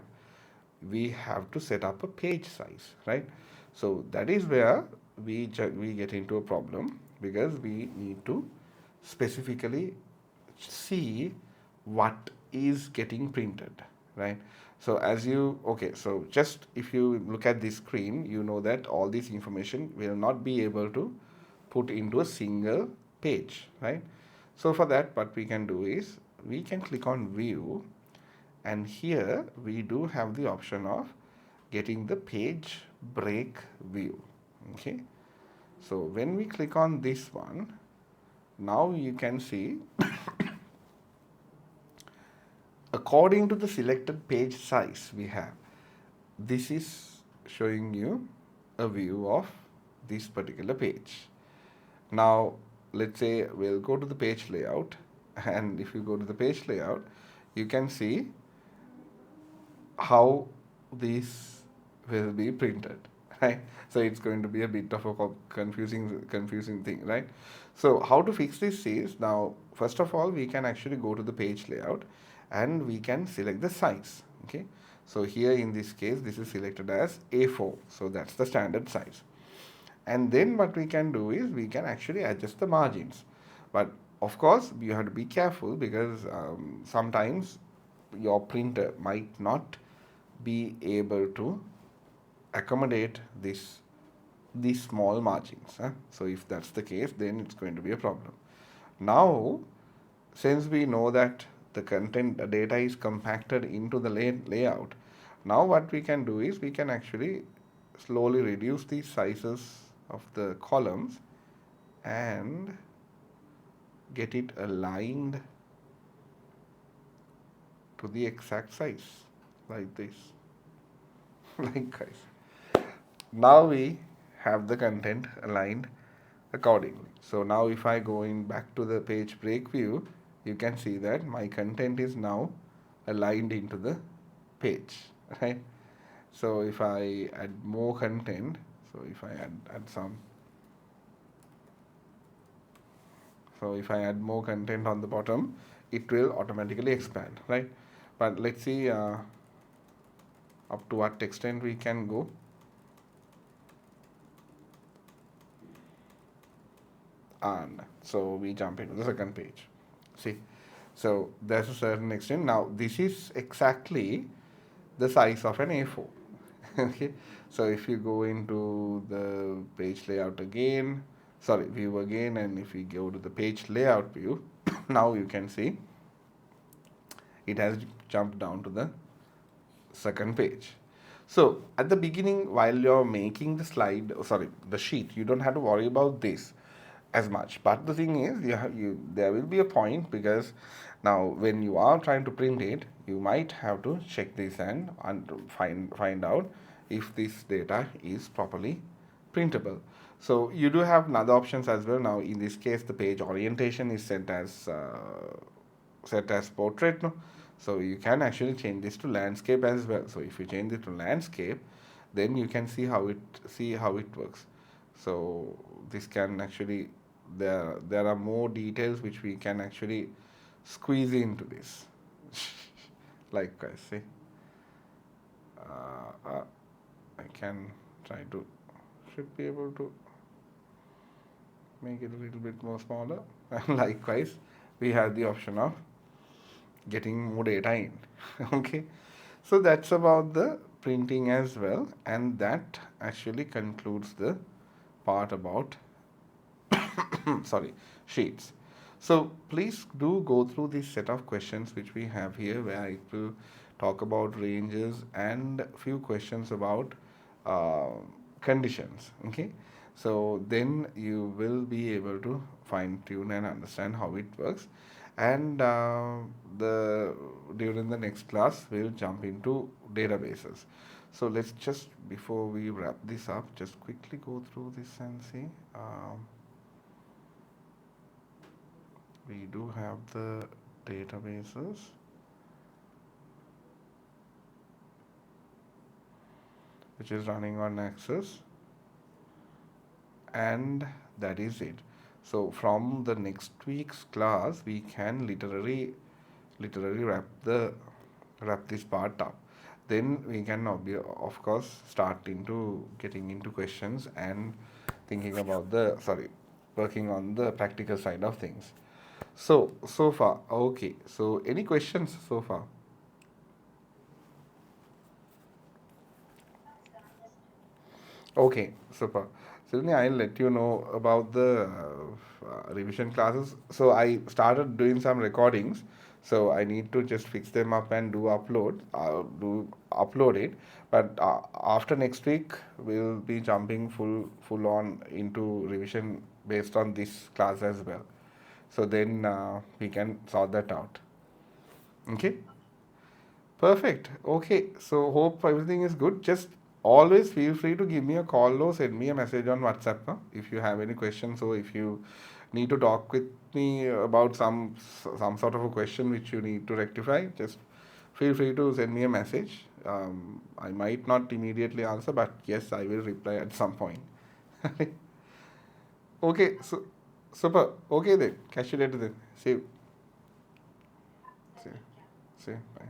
we have to set up a page size, right? So that is where we get into a problem, because we need to specifically see what is getting printed, right? So so just if you look at this screen, you know that all this information will not be able to put into a single page, right? So for that, what we can do is we can click on view, and here we do have the option of getting the page break view. Okay, so when we click on this one, now you can see according to the selected page size we have, this is showing you a view of this particular page. Now let's say we'll go to the page layout, and if you go to the page layout, you can see how this will be printed, right? So it's going to be a bit of a confusing thing, right? So how to fix this is, now first of all, we can actually go to the page layout, and we can select the size. Okay, so here in this case, this is selected as A4, so that's the standard size. And then what we can do is we can actually adjust the margins. But of course, you have to be careful because sometimes your printer might not be able to accommodate these small margins. So if that's the case, then it's going to be a problem. Now, since we know that the content, the data is compacted into the layout, now what we can do is we can actually slowly reduce the sizes of the columns and get it aligned to the exact size like this. Like guys, now we have the content aligned accordingly. So now if I go in back to the page break view, you can see that my content is now aligned into the page, right? So if I add more content, so if I add some, so if I add more content on the bottom, it will automatically expand, right? But let's see up to what extent we can go. And so we jump into the second page. See, so there's a certain extent. Now this is exactly the size of an A4. Okay, so if you go into the page layout again, sorry, view again, and if we go to the page layout view, now you can see it has jumped down to the second page. So at the beginning, while you're making the slide, sorry, the sheet, you don't have to worry about this as much. But the thing is, there will be a point, because now when you are trying to print it, you might have to check this and find out if this data is properly printable. So you do have another options as well. Now in this case, the page orientation is set as portrait, no? So you can actually change this to landscape as well. So if you change it to landscape, then you can see how it works. So this can actually, there are more details which we can actually squeeze into this. Like I say, I can try to, should be able to make it a little bit more smaller. And likewise, we have the option of getting more data in. Okay, so that's about the printing as well, and that actually concludes the part about sorry, sheets. So please do go through this set of questions which we have here, where it will talk about ranges and few questions about conditions. Okay, so then you will be able to fine tune and understand how it works. And the during the next class we'll jump into databases. So let's just, before we wrap this up, just quickly go through this and see. We do have the databases. Which is running on Access, and that is it. So from the next week's class, we can literally wrap this part up. Then we can of course start into getting into questions and thinking about working on the practical side of things. So far, okay. So any questions so far? Okay, super. Sydney, I'll let you know about the revision classes. So I started doing some recordings. So I need to just fix them up and do upload it. But after next week, we'll be jumping full on into revision based on this class as well. So then we can sort that out. Okay. Perfect. Okay. So hope everything is good. Just always feel free to give me a call or send me a message on WhatsApp, no? If you have any questions, or if you need to talk with me about some sort of a question which you need to rectify, just feel free to send me a message. I might not immediately answer, but yes, I will reply at some point. Okay. So super. Okay then. Catch you later then. See you. See you. See you. Bye.